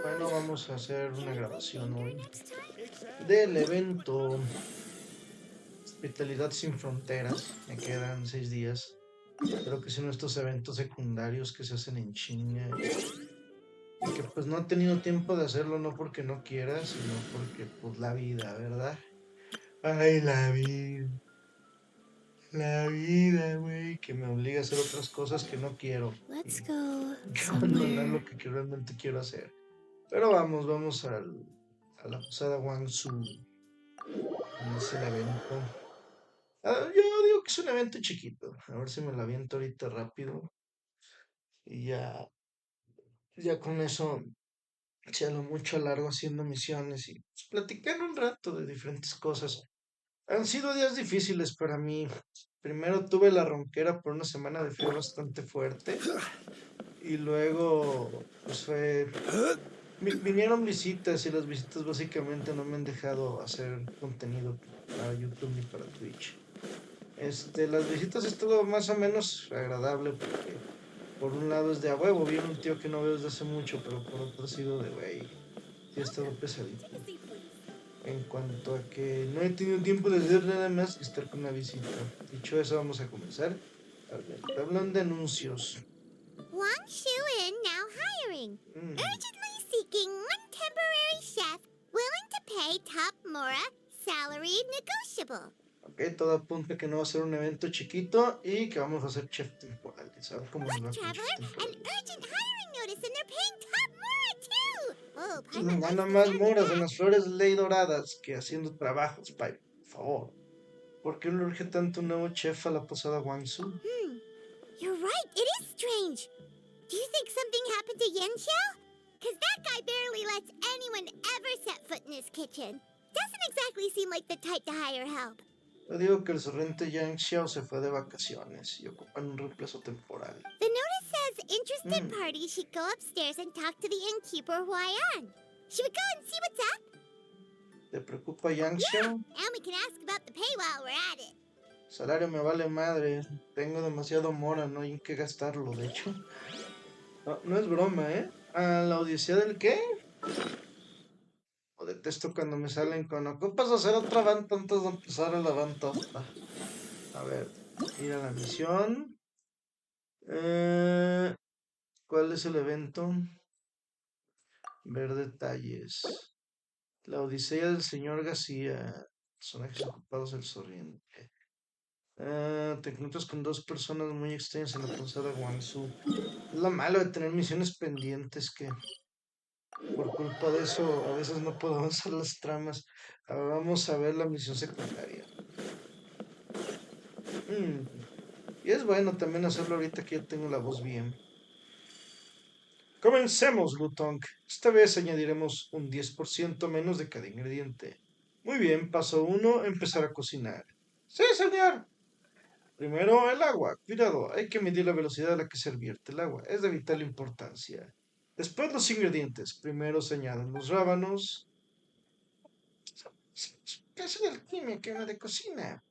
Bueno, vamos a hacer una grabación hoy del evento Hospitalidad sin fronteras. Me quedan 6 días. Creo que son estos eventos secundarios que se hacen en China y que pues no he tenido tiempo de hacerlo, no porque no quiera, sino porque pues la vida, ¿verdad? Ay, la vida, güey, que me obliga a hacer otras cosas que no quiero Let's y go que abandonar lo somewhere. que realmente quiero hacer. Pero vamos a la posada Wangsu, donde es el evento. Yo digo que es un evento chiquito. A ver si me la aviento ahorita rápido. Y ya con eso, si a lo mucho largo haciendo misiones y pues, platicar un rato de diferentes cosas. Han sido días difíciles para mí. Primero tuve la ronquera por una semana de frío bastante fuerte. Y luego, pues vinieron visitas y las visitas básicamente no me han dejado hacer contenido para YouTube ni para Twitch. Las visitas estuvo más o menos agradable porque por un lado es de a huevo, viene un tío que no veo desde hace mucho, pero por otro ha sido de güey, sí ha estado pesadito. En cuanto a que no he tenido tiempo de hacer nada más que estar con la visita. Dicho eso, vamos a comenzar. A ver, te hablan de anuncios. Wang Shu in now hiring. Mm, Urgently seeking one temporary chef willing to pay top Mora salary negotiable. ok, todo apunta que no va a ser un evento chiquito y que vamos a hacer chef temporales. A ver cómo nos Quick va con chef traveler, an temporales. urgent hiring notice and they're paying top Mora too. Oh, Paimon likes Gana the más sound of moras en that. las flores ley doradas que haciendo trabajos, Pai. Por favor. ¿Por qué le urge tanto un nuevo chef a la posada Wangsu? You're right, it is strange. Do you think something happened to Yen Xiao? Cause that guy barely lets anyone ever set foot in his kitchen. Doesn't exactly seem like the type to hire help. Yo digo que el sorrente Yang Xiao se fue de vacaciones y ocupan un reemplazo temporal. The notice says interested Mm, parties should go upstairs and talk to the innkeeper Huayan. Should we go and see what's up? ¿Te preocupa Yang Yeah, Xiao? and we can ask about the pay while we're at it. Salario me vale madre. Tengo demasiado mora, no hay en qué gastarlo, de hecho. No, no es broma, ¿eh? ¿A la odisea del qué? O detesto cuando me salen con ocupas hacer otra vanta antes de empezar el evento. Hasta. A ver, ir a la misión. Eh, ¿Cuál es el evento? Ver detalles. La Odisea del señor García. Personajes ocupados el sorriente. Te encuentras con dos personas muy extrañas en la posada Guangzhou. Es lo malo de tener misiones pendientes que por culpa de eso a veces no puedo avanzar las tramas. Ahora vamos a ver la misión secundaria. Mm, Y es bueno también hacerlo ahorita que ya tengo la voz bien. Comencemos, Lutong. Esta vez añadiremos un 10% menos de cada ingrediente. Muy bien, paso uno, empezar a cocinar. Sí, señor. Primero, el agua. Cuidado, hay que medir la velocidad a la que se vierte el agua. Es de vital importancia. Después los ingredientes. Primero se añaden los rábanos. Casi de alquimia que una de cocina.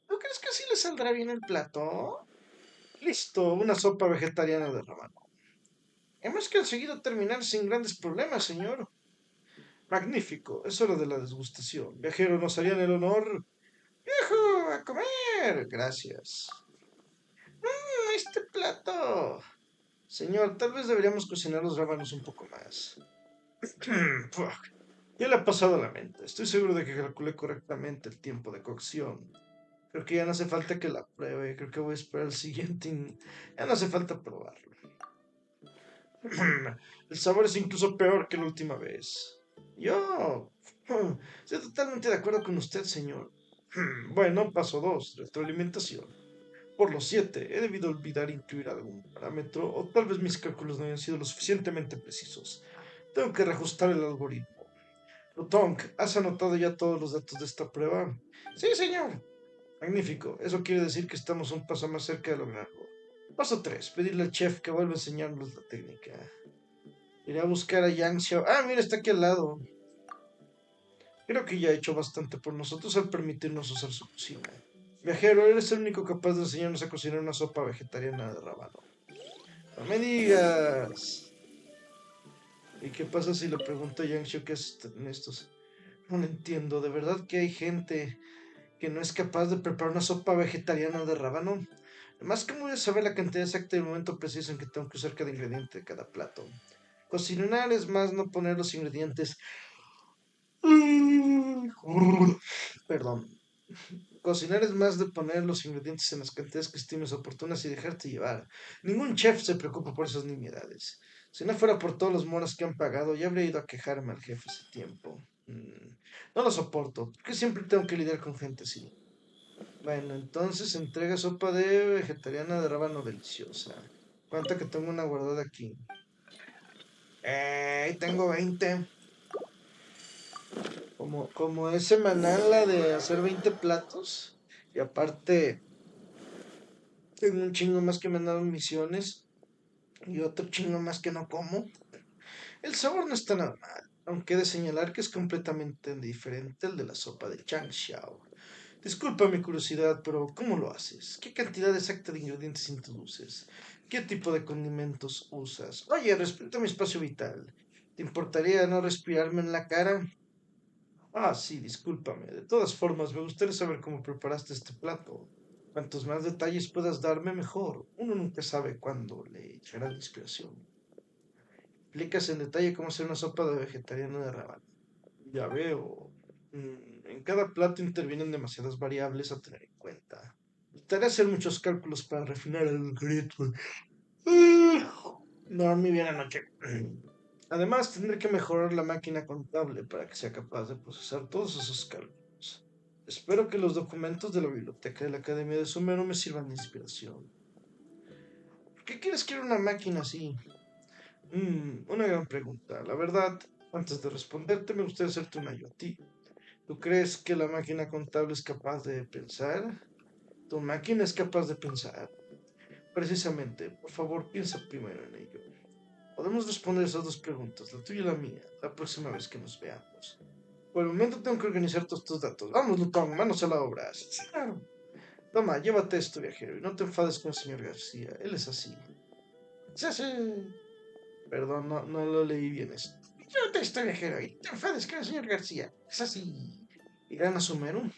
¿No crees que así le saldrá bien el plato? Listo, una sopa vegetariana de rábano. Hemos conseguido terminar sin grandes problemas, señor. Magnífico, es hora de la desgustación. Viajero, ¿nos harían el honor? ¡Viejo, a comer! Gracias. Este plato. Señor, tal vez deberíamos cocinar los rábanos un poco más. Fuck. Ya le ha pasado a la mente. Estoy seguro de que calculé correctamente el tiempo de cocción. Creo que ya no hace falta que la pruebe. Creo que voy a esperar el siguiente. Ya no hace falta probarlo. El sabor es incluso peor que la última vez. Yo estoy totalmente de acuerdo con usted, señor. Bueno, paso 2, retroalimentación. Por los 7, he debido olvidar incluir algún parámetro o tal vez mis cálculos no hayan sido lo suficientemente precisos. Tengo que reajustar el algoritmo. Lutong, ¿has anotado ya todos los datos de esta prueba? Sí, señor. Magnífico. Eso quiere decir que estamos un paso más cerca de lograrlo. Paso 3, pedirle al chef que vuelva a enseñarnos la técnica. Iré a buscar a Yang Xiao. Ah, mira, está aquí al lado. Creo que ya ha hecho bastante por nosotros al permitirnos usar su cocina. Viajero, eres el único capaz de enseñarnos a cocinar una sopa vegetariana de rábano. No me digas. ¿Y qué pasa si le pregunto a Yangshu qué es en estos? No lo entiendo, ¿de verdad que hay gente que no es capaz de preparar una sopa vegetariana de rábano? Más que voy a saber la cantidad exacta y el momento preciso en que tengo que usar cada ingrediente de cada plato. Cocinar es más no poner los ingredientes. Perdón. Cocinar es más de poner los ingredientes en las cantidades que estimes oportunas y dejarte llevar. Ningún chef se preocupa por esas nimiedades. Si no fuera por todos los monos que han pagado, ya habría ido a quejarme al jefe hace tiempo. No lo soporto, porque siempre tengo que lidiar con gente así. Bueno, entonces entrega sopa de vegetariana de rábano deliciosa. ¿Cuánta que tengo una guardada aquí? Tengo 20. Como es semanal la de hacer 20 platos. Y aparte, tengo un chingo más que me han dado en misiones. Y otro chingo más que no como. El sabor no está nada mal. Aunque he de señalar que es completamente diferente al de la sopa de Changxiao. Disculpa mi curiosidad, pero ¿cómo lo haces? ¿Qué cantidad exacta de ingredientes introduces? ¿Qué tipo de condimentos usas? Oye, respeta mi espacio vital. ¿Te importaría no respirarme en la cara? Ah, sí, discúlpame. De todas formas, me gustaría saber cómo preparaste este plato. Cuantos más detalles puedas darme, mejor. Uno nunca sabe cuándo le echará la inspiración. Explicas en detalle cómo hacer una sopa de vegetariano de rábano. Ya veo. En cada plato intervienen demasiadas variables a tener en cuenta. Necesitaré hacer muchos cálculos para refinar el algoritmo. Dormí bien anoche. Además, tendré que mejorar la máquina contable para que sea capaz de procesar todos esos cálculos. Espero que los documentos de la biblioteca de la Academia de Sumero me sirvan de inspiración. ¿Por qué quieres crear una máquina así? Una gran pregunta. La verdad, antes de responderte, me gustaría hacerte una yo a ti. ¿Tú crees que la máquina contable es capaz de pensar? ¿Tu máquina es capaz de pensar? Precisamente, por favor, piensa primero en ello. Podemos responder esas dos preguntas, la tuya y la mía, la próxima vez que nos veamos. Por el momento tengo que organizar todos tus datos. Vamos, Lutón, manos a la obra. Sí, claro. Toma, llévate esto, viajero, y no te enfades con el señor García. Él es así. Sí, sí. Perdón, no lo leí bien esto. Llévate esto, viajero, y no te enfades con el señor García. Es así. ¿Irán a Sumeru?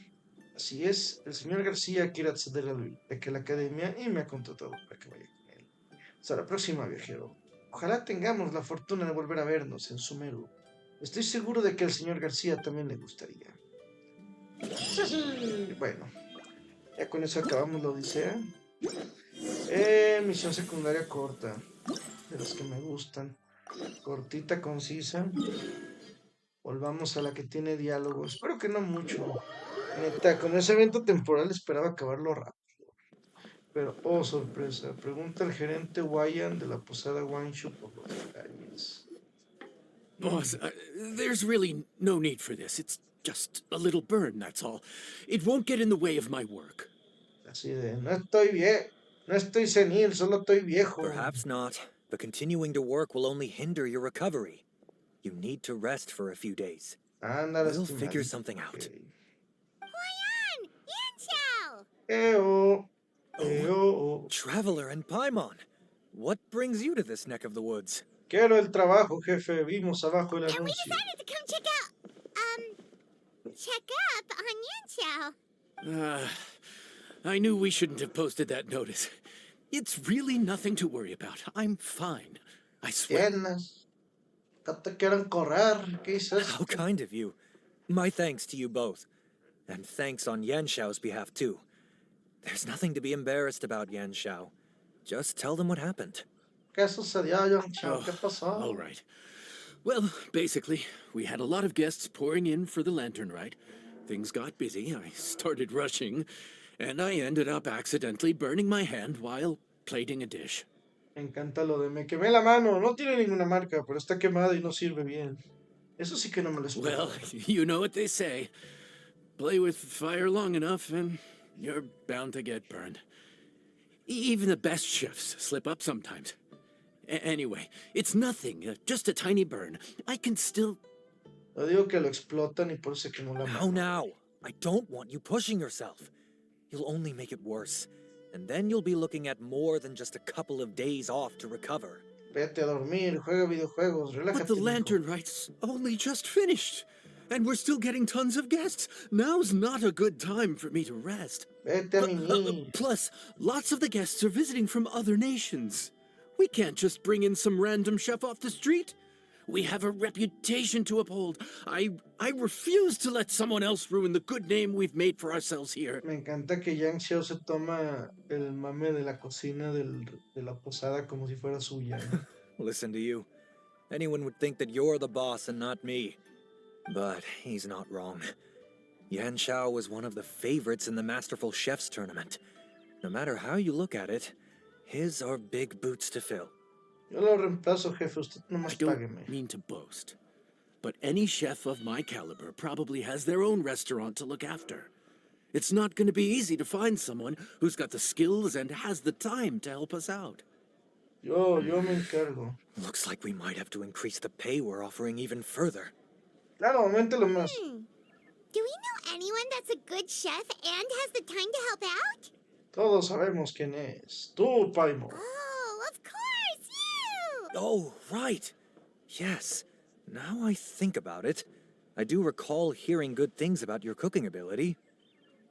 Así es, el señor García quiere acceder a la biblioteca de la academia y me ha contratado para que vaya con él. Hasta la próxima, viajero. Ojalá tengamos la fortuna de volver a vernos en Sumeru. Estoy seguro de que al señor García también le gustaría. Sí, sí. Bueno, ya con eso acabamos la odisea. Misión secundaria corta, de las que me gustan. Cortita, concisa. Volvamos a la que tiene diálogo. Espero que no mucho. Neta, con ese evento temporal esperaba acabarlo rápido. Pero, oh sorpresa, pregunta el gerente Wyan de la posada Wanshu por los detalles. Boss, Mm, there's really no need for this. It's just a little burn, that's all. It won't get in the way of my work. Así de, no estoy senil, solo estoy viejo. Perhaps not, but continuing to work will only hinder your recovery. You need to rest for a few days. Anda, We'll figure lastimadito. something Ok. out. Huayan! Yanxiao! Oh, Oh, oh. Traveler and Paimon! What brings you to this neck of the woods? Quiero el trabajo, jefe. Vimos abajo el And we anuncio. decided to come check up on Yanxiao. I knew we shouldn't have posted that notice. It's really nothing to worry about. I'm fine. I swear. Tienes. No te quieren correr. ¿Qué es How esto? kind of you. My thanks to you both. And thanks on Yanxiao's behalf, too. There's nothing to be embarrassed about, Yanxiao. Just tell them what happened. ¿Qué sucedió, John Chao? Oh, ¿Qué all pasó? right. Well, basically, we had a lot of guests pouring in for the lantern ride. Things got busy, I started rushing, and I ended up accidentally burning my hand while plating a dish. Me encanta lo de me quemé la mano. No tiene ninguna marca, pero está quemada y no sirve bien. Eso sí que no me lo Well, esperaba. you know what they say. Play with fire long enough, and you're bound to get burned. Even the best chefs slip up sometimes. Anyway, it's nothing, just a tiny burn. I can still... Lo digo que lo explotan y por eso se quemó la mano. Now. I don't want you pushing yourself. You'll only make it worse. And then you'll be looking at more than just a couple of days off to recover. Vete a dormir, juega videojuegos, But the relájate, mijo. lantern right's only just finished. And we're still getting tons of guests. Now's not a good time for me to rest. Vete a mimir. Plus, lots of the guests are visiting from other nations. We can't just bring in some random chef off the street. We have a reputation to uphold. I refuse to let someone else ruin the good name we've made for ourselves here. Me encanta que Yang Xiao se toma el mame de la cocina de la posada como si fuera suya, ¿no? Listen to you. Anyone would think that you're the boss and not me. But he's not wrong. Yan Xiao was one of the favorites in the Masterful Chefs tournament. No matter how you look at it, his are big boots to fill. Yo lo reemplazo, jefe. Usted I nomás don't págueme. mean to boast, but any chef of my caliber probably has their own restaurant to look after. It's not going to be easy to find someone who's got the skills and has the time to help us out. Yo me encargo. Looks like we might have to increase the pay we're offering even further. Claro, auméntelo más. Do we know anyone that's a good chef and has the time to help out? Todos sabemos quién es. Tú, Paimo. Oh, of course, you! Oh, right. Yes. Now I think about it, I do recall hearing good things about your cooking ability.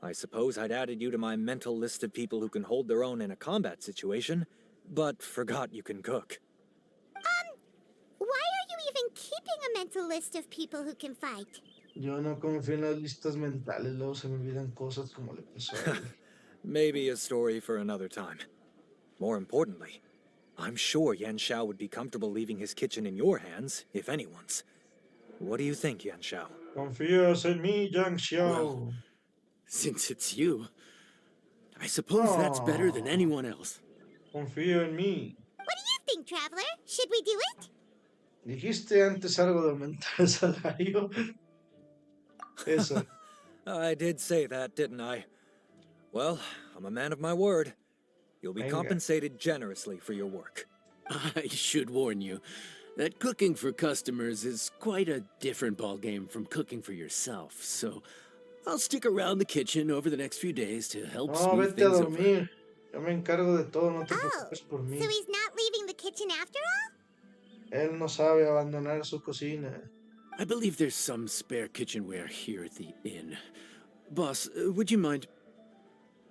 I suppose I'd added you to my mental list of people who can hold their own in a combat situation, but forgot you can cook. Why are you even keeping a mental list of people who can fight? Yo no confío en las listas mentales. Luego se me olvidan cosas como le pasó a él. Maybe a story for another time. More importantly, I'm sure Yan Xiao would be comfortable leaving his kitchen in your hands, if anyone's. What do you think, Yan Xiao? Confías en mí, Yang Xiao. Well, since it's you, I suppose that's better than anyone else. Confío en mí. What do you think, Traveler? Should we do it? Dijiste antes algo de aumentar el salario. Eso. I did say that, didn't I? Well, I'm a man of my word. You'll be Venga. compensated generously for your work. I should warn you that cooking for customers is quite a different ballgame from cooking for yourself, so I'll stick around the kitchen over the next few days to help No, smooth vete a things over. dormir. Yo me encargo de todo, no te Oh, preocupes por mí. so he's not leaving the kitchen after all? Él no sabe abandonar su cocina. I believe there's some spare kitchenware here at the inn. Boss, would you mind?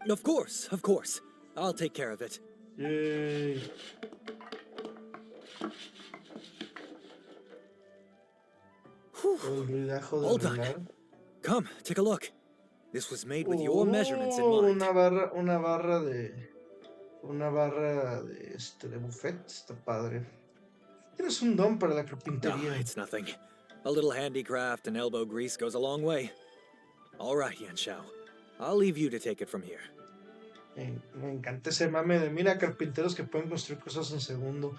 Of course, of course. I'll take care of it. Yay. El ruidajo de All done. arreglar. Come, take a look. This was made with your measurements in mind. Una barra de buffet, está padre. Tienes un don para la No, carpintería. it's nothing. A little handicraft and elbow grease goes a long way. All right, Yan Xiao. I'll leave you to take it from here. Me encanta ese mame de mira carpinteros que pueden construir cosas en segundo.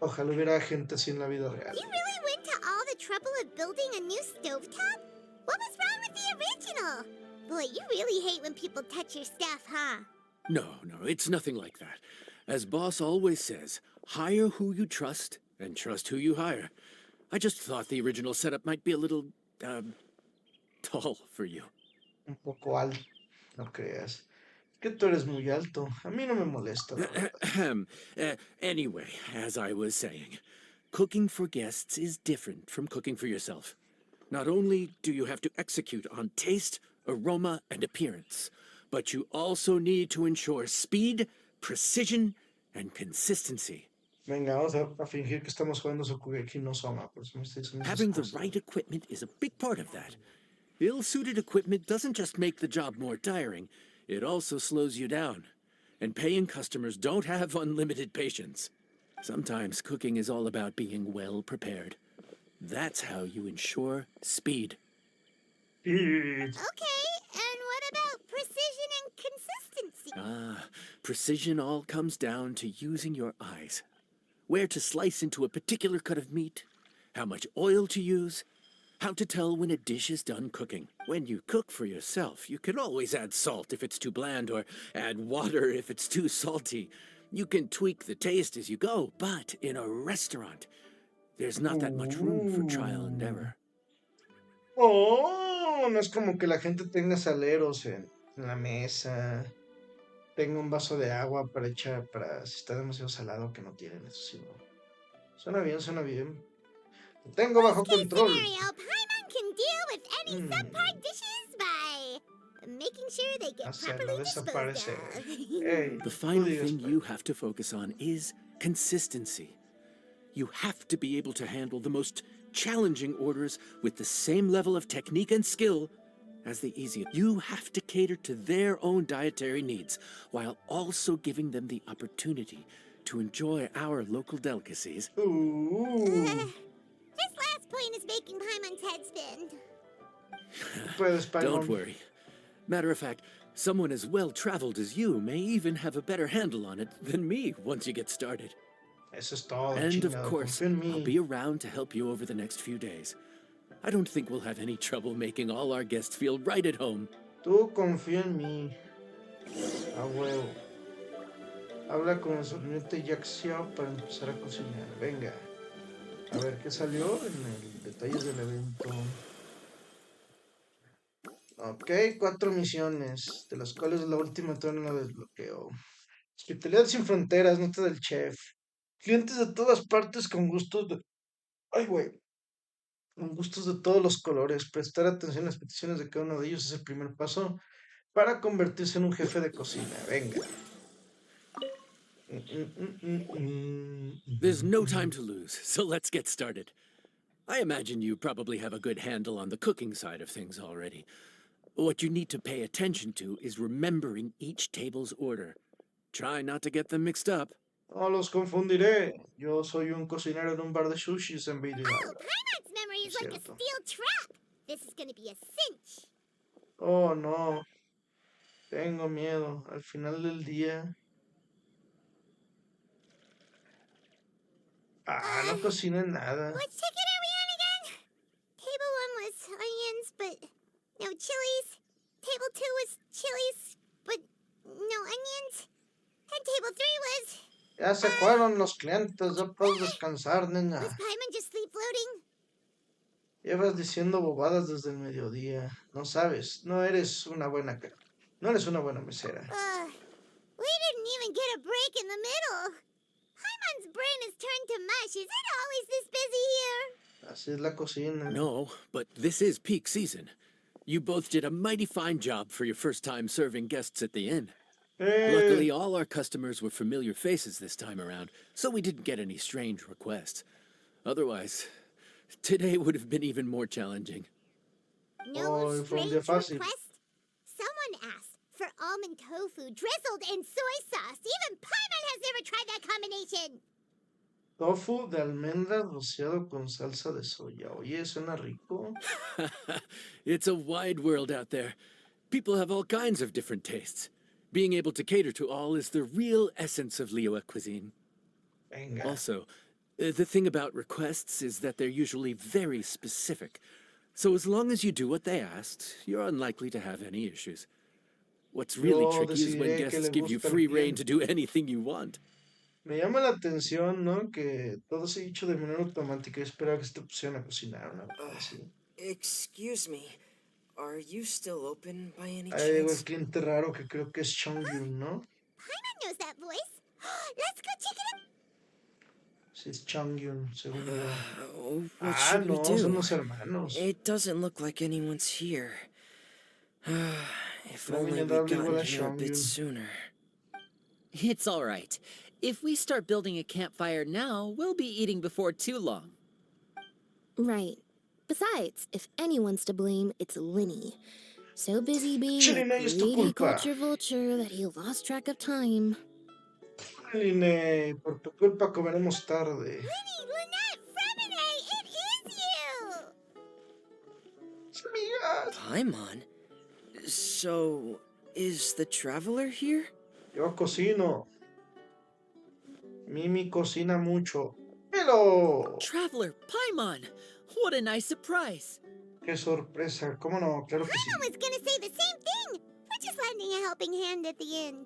Ojalá hubiera gente así en la vida real. You really went to all the trouble of building a new stovetop? What was wrong with the original? Boy, you really hate when people touch your stuff, huh? No, it's nothing like that. As Boss always says, hire who you trust and trust who you hire. I just thought the original setup might be a little, tall for you. Un poco alto, no creas. Que tú eres muy alto. A mí no me molesta. la verdad. Anyway, as I was saying, cooking for guests is different from cooking for yourself. Not only do you have to execute on taste, aroma, and appearance, but you also need to ensure speed, precision, and consistency. Venga, vamos a fingir que estamos jugando Shokugeki No Soma. Por eso me estoy diciendo esas Having the cosas. right equipment is a big part of that. Ill-suited equipment doesn't just make the job more tiring, it also slows you down. And paying customers don't have unlimited patience. Sometimes cooking is all about being well prepared. That's how you ensure speed. Y Okay, and what about precision and consistency? Precision all comes down to using your eyes. Where to slice into a particular cut of meat, how much oil to use, how to tell when a dish is done cooking. When you cook for yourself, you can always add salt if it's too bland or add water if it's too salty. You can tweak the taste as you go, but in a restaurant, there's not that much room for trial and error. Oh, no es como que la gente tenga saleros en la mesa. Tenga un vaso de agua para echar, para si está demasiado salado que no tienen, eso sí, no. Suena bien, suena bien. Lo tengo bajo Case control. scenario, Paimon can deal with any Mm, subpar dishes by making sure they get hacer, no properly disposed desaparecer. of. Hey, The tú final digas, thing pues. you have to focus on is consistency. You have to be able to handle the most challenging orders with the same level of technique and skill as the easiest. You have to cater to their own dietary needs while also giving them the opportunity to enjoy our local delicacies. This last point is making Paimon's head spin. Tú puedes, Don't Paimon. worry. Matter of fact, someone as well-traveled as you may even have a better handle on it than me once you get started. Eso es todo, And of chingado. course, Confía en I'll mí. be around to help you over the next few days. I don't think we'll have any trouble making all our guests feel right at home. Tú confía en mí. A huevo. Habla con el sobrinete Jack Xiao para empezar a cocinar. Venga. A ver qué salió en el detalles del evento. Ok, 4 misiones, de las cuales la última todavía no la desbloqueo. Hospitalidad sin fronteras, nota del chef. Clientes de todas partes con gustos de... Ay, güey. Con gustos de todos los colores. Prestar atención a las peticiones de cada uno de ellos es el primer paso para convertirse en un jefe de cocina. Venga. There's no time to lose, so let's get started. I imagine you probably have a good handle on the cooking side of things already. What you need to pay attention to is remembering each table's order. Try not to get them mixed up. No los confundiré. Yo soy un cocinero en un bar de sushis en Oh, Vidal. Paimon's memory is Es like a cierto. steel trap. This is gonna be a cinch. Oh, no. Tengo miedo. Al final del día. Ah, no cocinen nada. Which ticket are we on again? Table 1 was onions, but no chilies. Table 2 was chilies, but no onions. And table 3 was... Ya se fueron los clientes. Ya puedes descansar, nena. Was Paimon just sleep floating? Llevas diciendo bobadas desde el mediodía. No sabes. No eres una buena mesera. We didn't even get a break in the middle. Paimon's brain has turned to mush. Is it always this busy here? Así es la cocina. No, but this is peak season. You both did a mighty fine job for your first time serving guests at the inn. Luckily, all our customers were familiar faces this time around, so we didn't get any strange requests. Otherwise, today would have been even more challenging. No Oh, fue un strange día fácil. request? Someone asked for almond tofu drizzled in soy sauce. Even Paimon has never tried that combination. Tofu de almendras rociado con salsa de soya. Oye, suena rico. It's a wide world out there. People have all kinds of different tastes. Being able to cater to all is the real essence of Liyue cuisine. Venga. Also, the thing about requests is that they're usually very specific. So as long as you do what they asked, you're unlikely to have any issues. What's really Yo tricky is when decidiré qué guests le give you gusta al free rein cliente. to do anything you want. Me llama la atención, ¿no? Que todo se ha hecho de manera automática. Yo esperaba que se te pusieran a cocinar, una cosa así. Excuse me, are you still open by any Ahí llegó el chance? cliente raro que creo que es Chongyun, ¿no? Paimon knows that voice. Let's go check it out. Sí, es Chongyun, según yo. What Ah, should we no, do? son los hermanos. It doesn't look like anyone's here. If No only viene we'd dable igual gotten a here a bit Chongyun. sooner. It's all right. If we start building a campfire now, we'll be eating before too long. Right. Besides, if anyone's to blame, it's Linny. So busy being Chile, no a es tu greedy culpa. culture vulture that he lost track of time. Line, por tu culpa comeremos tarde. Linny, Lynette, Fremine, it is you! Amigas. Paimon? So, is the traveler here? Yo cocino. Mimi cocina mucho. Pero, Traveler, Paimon! What a nice surprise! qué sorpresa. ¿Cómo no? Claro que sí. Paimon was gonna say the same thing. We're just lending a helping hand at the end.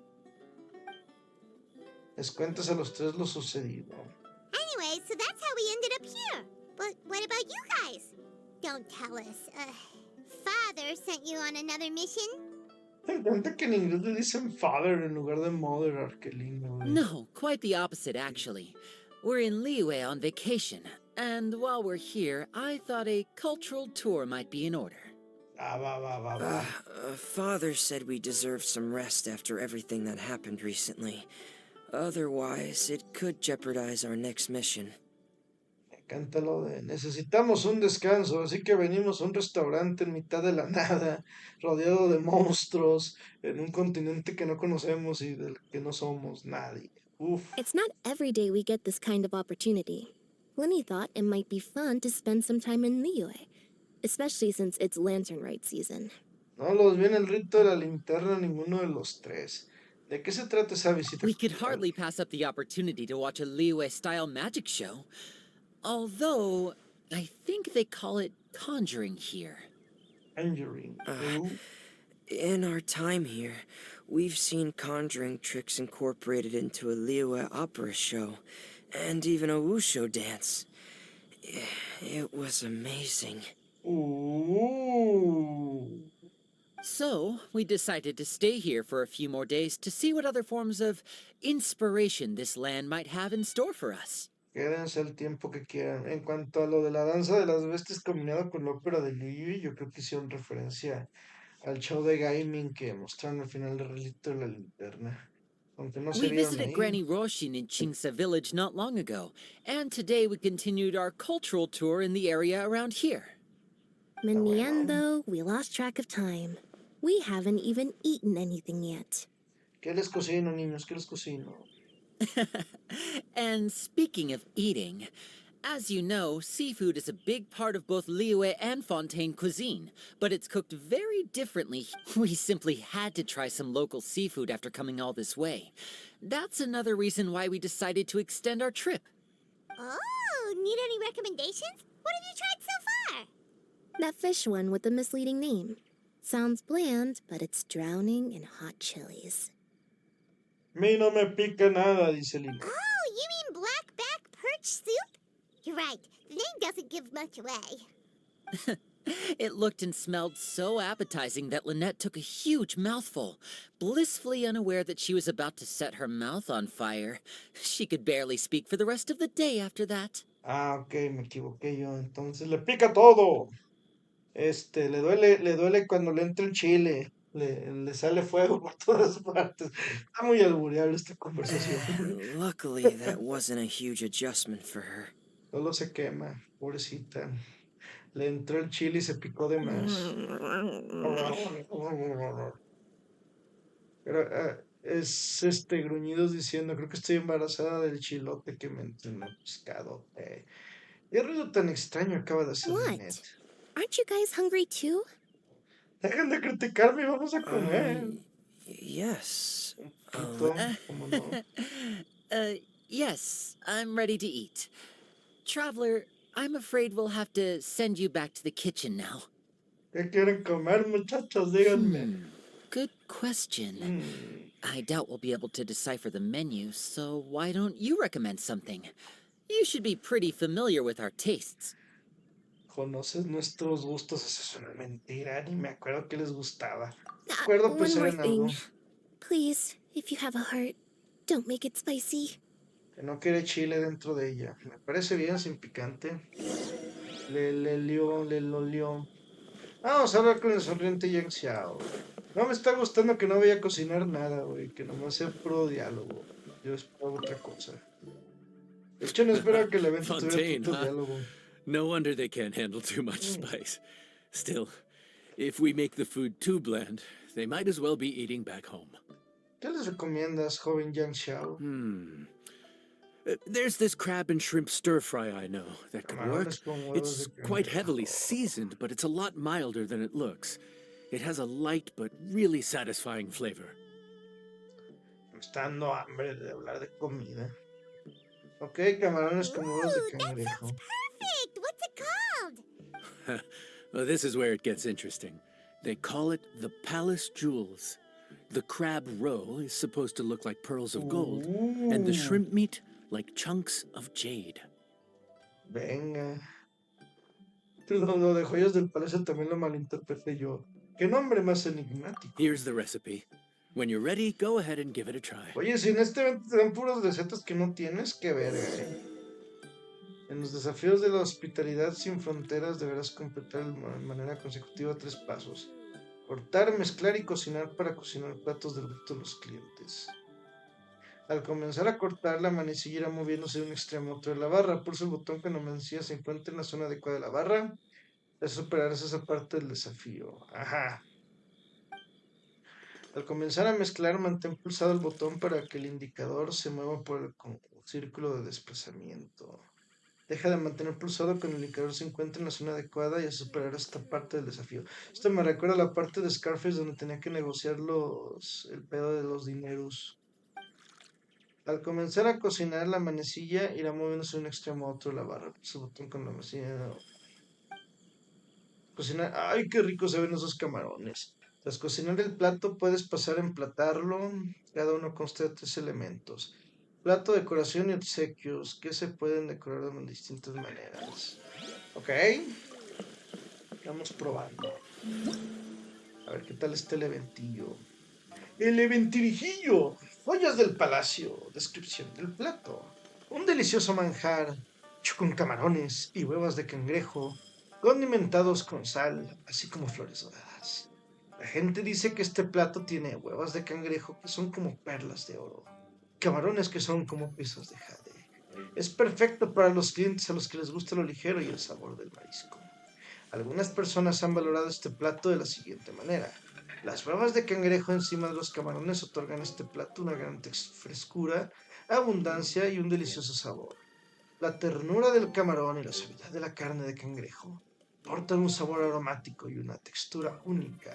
Les cuentas a los tres lo sucedido. Anyway, so that's how we ended up here. But what about you guys? Don't tell us. Father sent you on another mission? Me encanta que en inglés le dicen father en lugar de mother, Arkelino. No, quite the opposite, actually. We're in Liyue on vacation, and while we're here, I thought a cultural tour might be in order. Ah, va, va, va, va. Father said we deserve some rest after everything that happened recently. Otherwise, it could jeopardize our next mission. Me encanta lo de necesitamos un descanso, así que venimos a un restaurante en mitad de la nada, rodeado de monstruos, en un continente que no conocemos y del que no somos nadie. Uf. It's not every day we get this kind of opportunity. Lenny thought it might be fun to spend some time in Liyue, especially since it's lantern rite season. No los vi en el rito de la linterna ninguno de los tres. ¿De qué se trata esa visita We could cultural? hardly pass up the opportunity to watch a Liyue-style magic show. Although, I think they call it conjuring here. Conjuring. Ooh. In our time here, we've seen conjuring tricks incorporated into a Liyue opera show, and even a wushu dance. It was amazing. Ooh. So, we decided to stay here for a few more days to see what other forms of inspiration this land might have in store for us. Quédense el tiempo que quieran. En cuanto a lo de la danza de las bestias combinado con la ópera de Liyue, yo creo que hicieron referencia al show de gaming que mostraron al final del rito de la linterna. Aunque no se We vieron visited ahí. Granny Roshin in Chingsa village not long ago, and today we continued our cultural tour in the area around here. Meneando, we lost track of time. We haven't even eaten anything yet. ¿Qué les cocino, niños? ¿Qué les cocino? And speaking of eating, as you know, seafood is a big part of both Liyue and Fontaine cuisine, but it's cooked very differently. We simply had to try some local seafood after coming all this way. That's another reason why we decided to extend our trip. Oh, need any recommendations? What have you tried so far? That fish one with the misleading name. Sounds bland, but it's drowning in hot chilies. mí no me pica nada, dice Lina. Oh, you mean blackback perch soup? You're right. The name doesn't give much away. It looked and smelled so appetizing that Lynette took a huge mouthful, blissfully unaware that she was about to set her mouth on fire. She could barely speak for the rest of the day after that. Ah, ok, me equivoqué yo. Entonces le pica todo. Le duele cuando le entra el chile. Le sale fuego por todas partes. Está muy albureable esta conversación. Luckily, that wasn't a huge adjustment for her. Solo se quema, pobrecita. Le entró el chile y se picó de más. Pero es gruñidos diciendo, creo que estoy embarazada del chilote que me entró en el pescado. ¿Qué ruido tan extraño acaba de hacer What? Lynette? Aren't you guys hungry too? Dejen de criticarme y vamos a comer. Yes. Poquito, ¿cómo no? Yes, I'm ready to eat. Traveler, I'm afraid we'll have to send you back to the kitchen now. ¿Qué quieren comer, muchachos? Díganme. Good question. Mm, I doubt we'll be able to decipher the menu, so why don't you recommend something? You should be pretty familiar with our tastes. ¿Conoces nuestros gustos? Eso es una mentira. Ni me acuerdo qué les gustaba. Uh, Recuerdo one pensar more en algo. thing. Please, if you have a heart, don't make it spicy. Que no quiere chile dentro de ella. Me parece bien sin picante. Le lo lió. Vamos a hablar con el sonriente Yang Xiao. No me está gustando que no vaya a cocinar nada, güey. Que nomás sea puro diálogo. Yo espero otra cosa. De hecho, no esperaba que el evento tuviera Fontaine, tanto huh? diálogo. No wonder they can't handle too much spice. Still, if we make the food too bland, they might as well be eating back home. ¿Qué les recomiendas, joven Yang Xiao? There's this crab and shrimp stir fry I know that could work. Camarones con huevos It's de quite cangrejo. heavily seasoned, but it's a lot milder than it looks. It has a light but really satisfying flavor. Me está dando hambre de hablar de comida. Ok, camarones con huevos de Ooh, that cangrejo. sounds perfect. What's it called? Well, this is where it gets interesting. They call it the Palace Jewels. The crab roe is supposed to look like pearls of gold, and the Ooh. shrimp meat like chunks of jade. Venga. Lo de joyas del palacio también lo malinterpreté yo. ¿Qué nombre más enigmático? Here's the recipe. When you're ready, go ahead and give it a try. Oye, si en este evento te dan puras recetas que no tienes, qué verga, En los desafíos de la hospitalidad sin fronteras deberás completar de manera consecutiva 3 pasos. Cortar, mezclar y cocinar para cocinar platos del gusto de los clientes. Al comenzar a cortar, la manecilla irá moviéndose de un extremo a otro de la barra. Pulsa el botón cuando la manecilla se encuentre en la zona adecuada de la barra. Ya superarás esa parte del desafío. Ajá. Al comenzar a mezclar, mantén pulsado el botón para que el indicador se mueva por el círculo de desplazamiento. Deja de mantener pulsado cuando el indicador se encuentre en la zona adecuada y a superar esta parte del desafío. Esto me recuerda a la parte de Scarface donde tenía que negociar el pedo de los dineros. Al comenzar a cocinar, la manecilla irá moviéndose de un extremo a otro de la barra. Pulsa el botón con la manecilla. Cocinar. ¡Ay, qué rico se ven esos camarones! Tras cocinar el plato, puedes pasar a emplatarlo. Cada uno consta de 3 elementos. Plato, decoración y obsequios, que se pueden decorar de distintas maneras. Ok, vamos probando. A ver qué tal está el eventillo. El eventirijillo. Joyas del palacio. Descripción del plato. Un delicioso manjar hecho con camarones y huevas de cangrejo, condimentados con sal, así como flores doradas. La gente dice que este plato tiene huevas de cangrejo que son como perlas de oro, camarones que son como piezas de jade. Es perfecto para los clientes a los que les gusta lo ligero y el sabor del marisco. Algunas personas han valorado este plato de la siguiente manera. Las huevas de cangrejo encima de los camarones otorgan a este plato una gran frescura, abundancia y un delicioso sabor. La ternura del camarón y la suavidad de la carne de cangrejo aportan un sabor aromático y una textura única,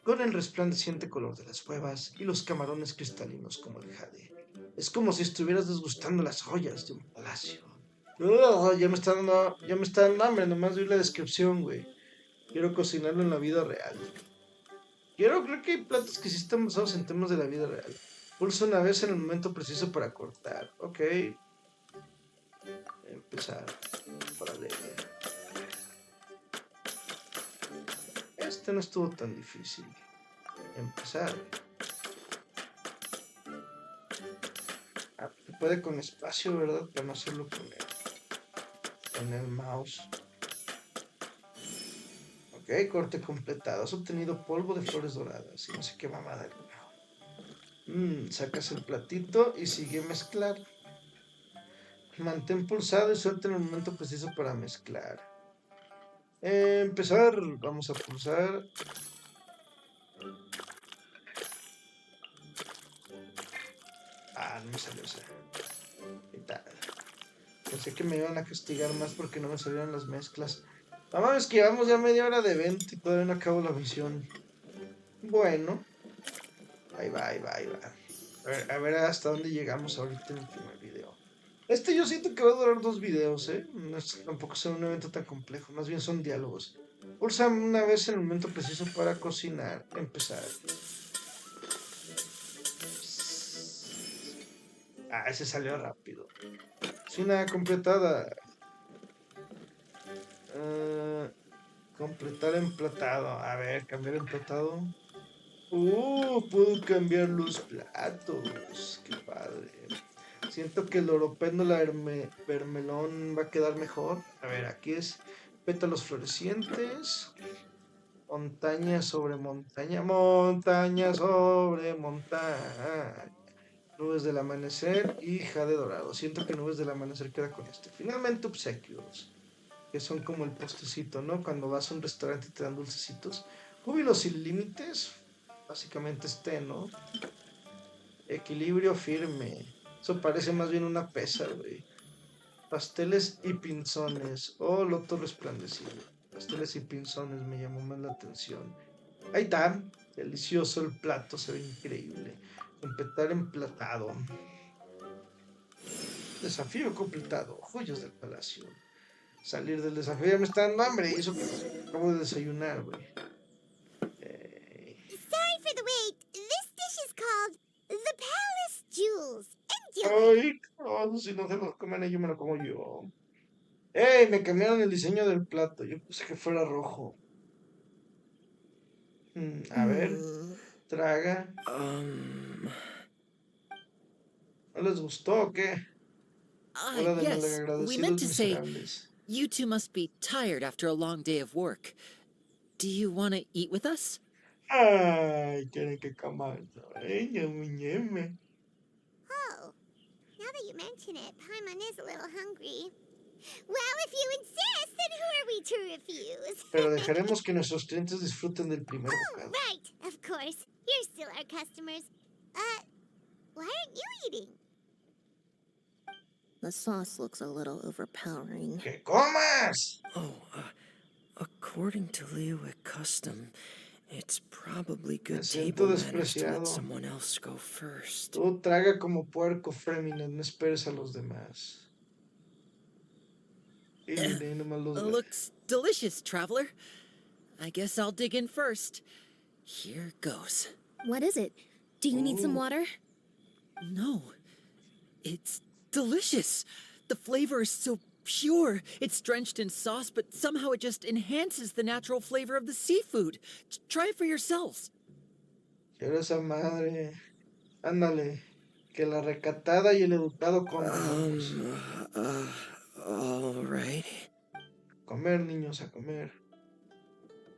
con el resplandeciente color de las huevas y los camarones cristalinos como el jade. Es como si estuvieras desgustando las joyas de un palacio. Ya me está dando hambre, nomás vi la descripción, güey. Quiero cocinarlo en la vida real. Creo que hay platos que sí están basados en temas de la vida real. Pulsa una vez en el momento preciso para cortar. Ok. Empezar. Para leer. Este no estuvo tan difícil. Empezar. Ah, se puede con espacio, ¿verdad? Para no hacerlo con el mouse. Ok, corte completado. Has obtenido polvo de flores doradas. Y no sé qué mamada. Sacas el platito y sigue a mezclar. Mantén pulsado y suelta en el momento preciso para mezclar. Empezar. Vamos a pulsar. Ah, no me salió esa. ¿Qué tal? Pensé que me iban a castigar más porque no me salieron las mezclas. Vamos, es que llevamos ya media hora de evento y todavía no acabo la misión. Bueno, ahí va, ahí va, ahí va. A ver hasta dónde llegamos ahorita en el primer video. Este yo siento que va a durar 2 videos, ¿eh? No es tampoco sea un evento tan complejo, más bien son diálogos. Pulsa una vez en el momento preciso para cocinar. Empezar. Ah, ese salió rápido. Cocina completada. Completar emplatado. A ver, cambiar emplatado. Puedo cambiar los platos. Qué padre. Siento que el oropendo, la vermelón va a quedar mejor. A ver, aquí es pétalos florecientes. Montaña sobre montaña. Montaña sobre montaña. Nubes del amanecer y jade dorado. Siento que nubes del amanecer queda con este. Finalmente, obsequios. Que son como el postecito, ¿no? Cuando vas a un restaurante y te dan dulcecitos. Júbilo sin límites. Básicamente ¿no? Equilibrio firme. Eso parece más bien una pesa, güey. Pasteles y pinzones. Oh, loto resplandecido. Pasteles y pinzones me llamó más la atención. Ahí está. Delicioso el plato, se ve increíble. Completar emplatado. Desafío completado. Joyas del palacio. Salir del desafío. Ya me está dando hambre. Y eso que acabo de desayunar, güey. Sorry for the wait. This dish is called the Palace Jewels. Enjoy. Ay, no, si no se los comen ellos, me lo como yo. ¡Ey! Me cambiaron el diseño del plato. Yo puse que fuera rojo. A ver, traga. Um, ¿No les gustó o qué? Hola de Yes, we meant malagradecidos to say, miserables. you two must be tired after a long day of work. Do you want to eat with us? Ay, quieren que comamos. Ay, ñame, ñame. Oh, now that you mention it, Paimon is a little hungry. Well, if you insist, then who are we to refuse? Pero dejaremos que nuestros clientes disfruten del primer Oh, bocado. right, of course. You're still our customers. Why aren't you eating? The sauce looks a little overpowering. ¡Que comas! Oh, according to Liyue custom, it's probably Me good siento table manners to despreciado. let someone else go first. Tú traga como puerco, Freminet, no esperes a los demás. Y Liné nomás los ve. Looks delicious, traveler. I guess I'll dig in first. Here goes. What is it? Do you need some Ooh. water? No, it's delicious. The flavor is so pure. It's drenched in sauce, but somehow it just enhances the natural flavor of the seafood. Try it for yourselves. Quiero esa madre. Ándale. Que la recatada y el educado coman. All right. Comer, niños, a comer.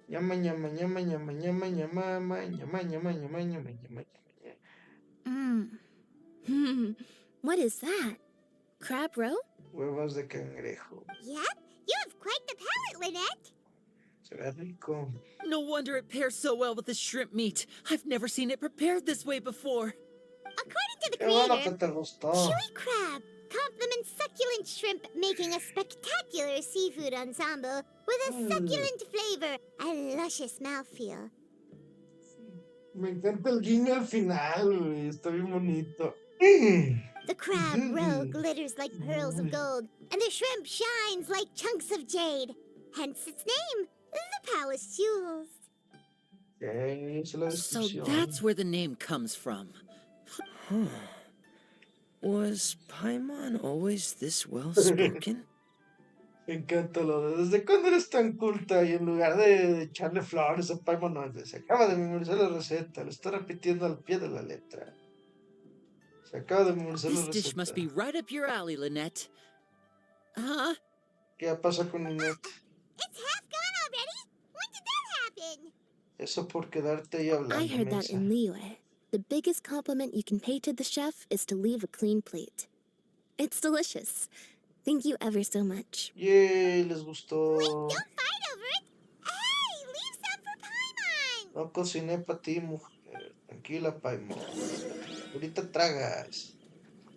Llama, llama, llama, llama, llama, llama, llama, llama, llama, llama, llama, What is that? Crab roe? Huevos de cangrejo. Yep, you have quite the palate, Lynette. Se ve rico. No wonder it pairs so well with the shrimp meat. I've never seen it prepared this way before. According to the Qué bueno que creator, te gustó. chewy crab complements succulent shrimp, making a spectacular seafood ensemble with a succulent flavor and luscious mouthfeel. Me encanta el guiño al final, güey. Está bien bonito. The crab roe glitters like pearls of gold, and the shrimp shines like chunks of jade. Hence its name, the Palace Jewels. Sí, esa es la So descripción. that's where the name comes from. Was Paimon always this well spoken? Me encanta lo de ¿desde cuándo eres tan culta? Y en lugar de echarle flores a Paimon, no, se acaba de memorizar la receta, lo está repitiendo al pie de la letra. Se acaba de memorizar la This dish must be receta. right up your alley, Lynette. Huh? ¿Qué pasa con Ninette? It's half gone already? When did that happen? Eso por quedarte ahí hablando, I heard that mensa. in Liyue. The biggest compliment you can pay to the chef is to leave a clean plate. It's delicious. Thank you ever so much. Yay, les gustó. Don't fight over it. Hey, leave some for Paimon. No cociné para ti, mujer. Tranquila, Paimon. Ahorita tragas.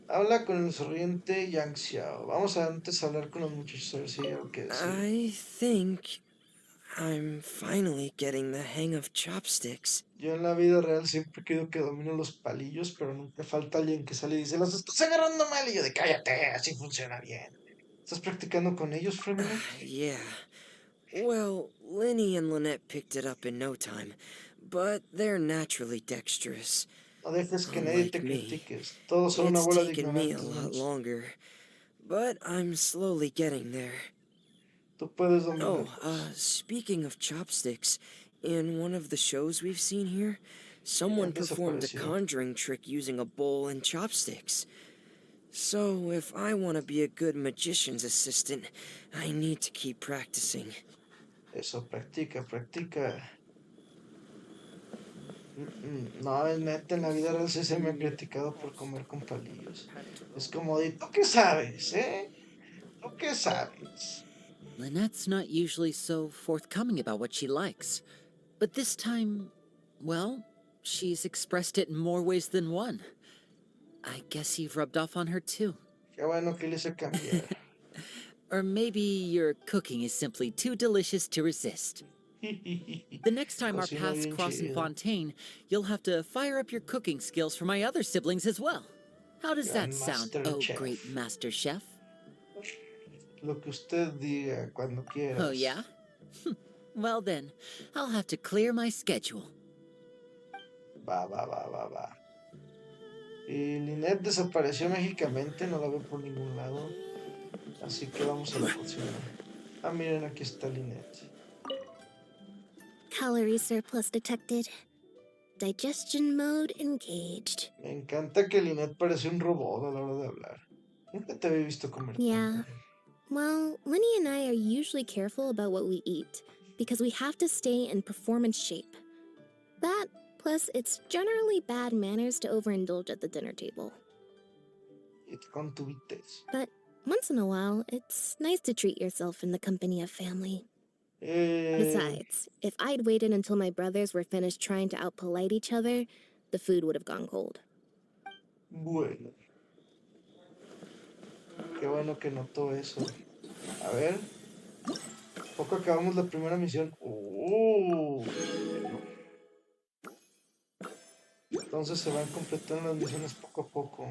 Habla con el sonriente Yang Xiao. Vamos a antes hablar con los muchachos a ver si hay algo que decir. I think I'm finally getting the hang of chopsticks. Yo en la vida real siempre creo que domino los palillos, pero nunca falta alguien que sale y dice, los estás agarrando mal. Y yo de cállate, así funciona bien. ¿Estás practicando con ellos, Fremina? Yeah. Well, Linny and Lynette picked it up in no time, but they're naturally dexterous. No dejes que nadie te Unlike me, critiques. Todos son una It's bola de taken me a ignorantes. lot Mensch. longer, but I'm slowly getting there. Tú puedes Oh, dominarlos. speaking of chopsticks, in one of the shows we've seen here, someone performed a desapareció. conjuring trick using a bowl and chopsticks. So, if I want to be a good magician's assistant, I need to keep practicing. Eso, practica, practica. No, es neta, en la vida real sí se me ha criticado por comer con palillos. Es como de, ¿tú qué sabes, eh? ¿Tú qué sabes? Lynette's not usually so forthcoming about what she likes. But this time, well, she's expressed it in more ways than one. I guess you've rubbed off on her too. Qué bueno que le hice cambiar. Or maybe your cooking is simply too delicious to resist. The next time our Cocina paths bien cross in chido. Fontaine, you'll have to fire up your cooking skills for my other siblings as well. How does Gran that sound, Master oh Chef. great Master Chef? Lo que usted diga, cuando quieras. Oh yeah? Well then, I'll have to clear my schedule. Va, va, va, va, va. Y Lynette desapareció mágicamente, no la veo por ningún lado. Así que vamos a la cocina. Ah, miren, aquí está Lynette. Calorie surplus detected. Digestion mode engaged. Me encanta que Lynette parece un robot a la hora de hablar. Nunca te había visto comer Yeah. tanta. Well, Lenny and I are usually careful about what we eat because we have to stay in performance shape. That, plus, it's generally bad manners to overindulge at the dinner table. Y con tu vitez. But once in a while, it's nice to treat yourself in the company of family. Eh, Besides, if I'd waited until my brothers were finished trying to outpolite each other, the food would have gone cold. bueno, qué bueno que notó eso. A ver, poco acabamos la primera misión. Bueno. Entonces se van completando las misiones poco a poco.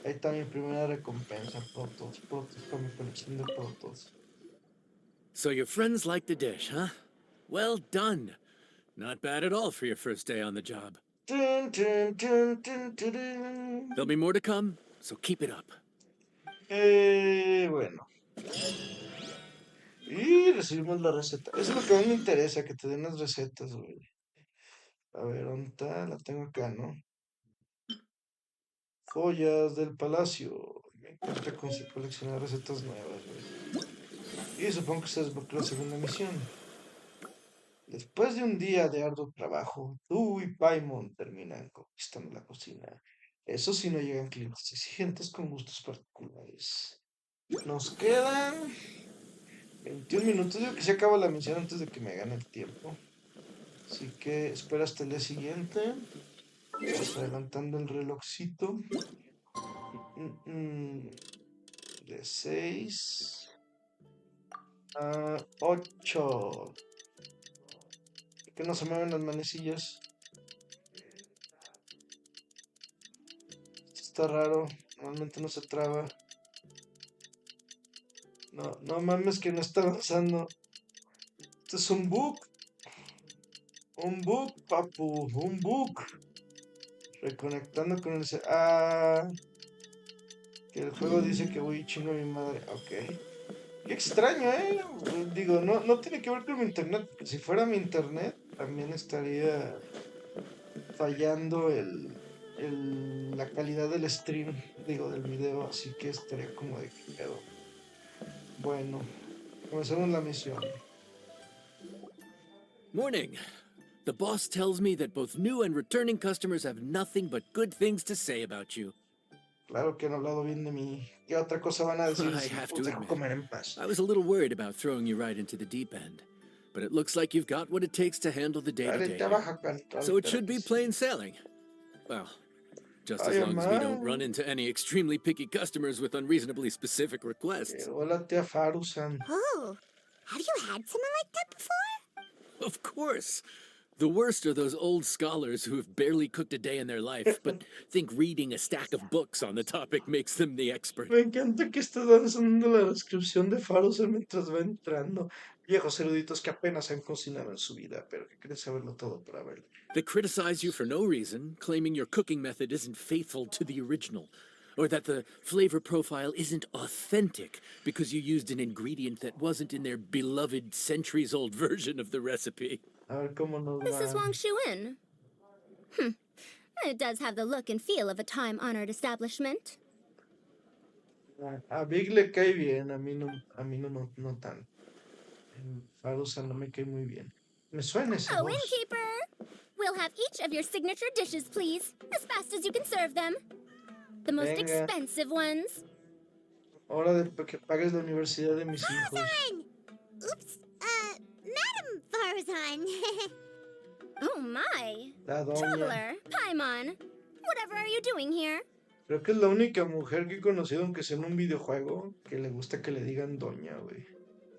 Ahí está mi primera recompensa, protos, protos para mi colección de protos. So your friends like the dish, huh? Well done. Not bad at all for your first day on the job. Tun, tun, tun, tun, tun, tun. There'll be more to come, so keep it up. Bueno. Y recibimos la receta. Eso es lo que más me interesa, que te den las recetas, güey. A ver, ¿dónde está? La tengo acá, ¿no? Joyas del palacio. Me encanta coleccionar recetas nuevas, güey. Y supongo que se desbloqueó la segunda misión. Después de un día de arduo trabajo, tú y Paimon terminan conquistando la cocina. Eso sí, no llegan clientes exigentes con gustos particulares. Nos quedan 21 minutos. Digo que se acaba la misión antes de que me gane el tiempo. Así que espera hasta el día siguiente. Vamos adelantando el relojcito. De 6 a 8. Que no se mueven las manecillas. Esto está raro. Normalmente no se traba. No, no mames que no está avanzando. Esto es un bug. Un bug, papu. Un bug. Reconectando con el... que el juego dice que voy chingo a mi madre. Ok. Qué extraño, ¿eh? Digo, no tiene que ver con mi internet. Porque si fuera mi internet, también estaría fallando la calidad del stream, digo, del video. Así que estaría como de qué pedo. Bueno, comenzamos la misión. Morning. The boss tells me that both new and returning customers have nothing but good things to say about you. Claro que han hablado bien de mí. ¿Qué otra cosa van a decir I si have os to dejo admit, comer en paz? I was a little worried about throwing you right into the deep end. But it looks like you've got what it takes to handle the Dale, day-to-day. trabaja, canto. So it should be plain sailing. Well, just as Ay, long as we don't run mamá. into any extremely picky customers with unreasonably specific requests. Hola, tía Farusan. Oh, have you had someone like that before? Of course. The worst are those old scholars who have barely cooked a day in their life, but think reading a stack of books on the topic makes them the expert. Me encanta que estés lanzando la descripción de Farusan mientras va entrando. Viejos eruditos que apenas han cocinado en su vida, pero que quieren saberlo todo para verlo. They criticize you for no reason, claiming your cooking method isn't faithful to the original, or that the flavor profile isn't authentic because you used an ingredient that wasn't in their beloved centuries-old version of the recipe. A ver cómo nos Mrs. va. Wang Shu-in. It does have the look and feel of a time-honored establishment. A Big le cae bien, a mí no tanto. Farusan no me cae muy bien. Me suena esa Oh, voz. innkeeper! We'll have each of your signature dishes, please, as fast as you can serve them. The most Venga. expensive ones. Hora de que pagues la universidad de mis hijos. Farzan! Oops, Madam Farzan. Oh my. La doña. Traveler, Paimon, whatever are you doing here? Creo que es la única mujer que he conocido, aunque sea en un videojuego, que le gusta que le digan doña, güey.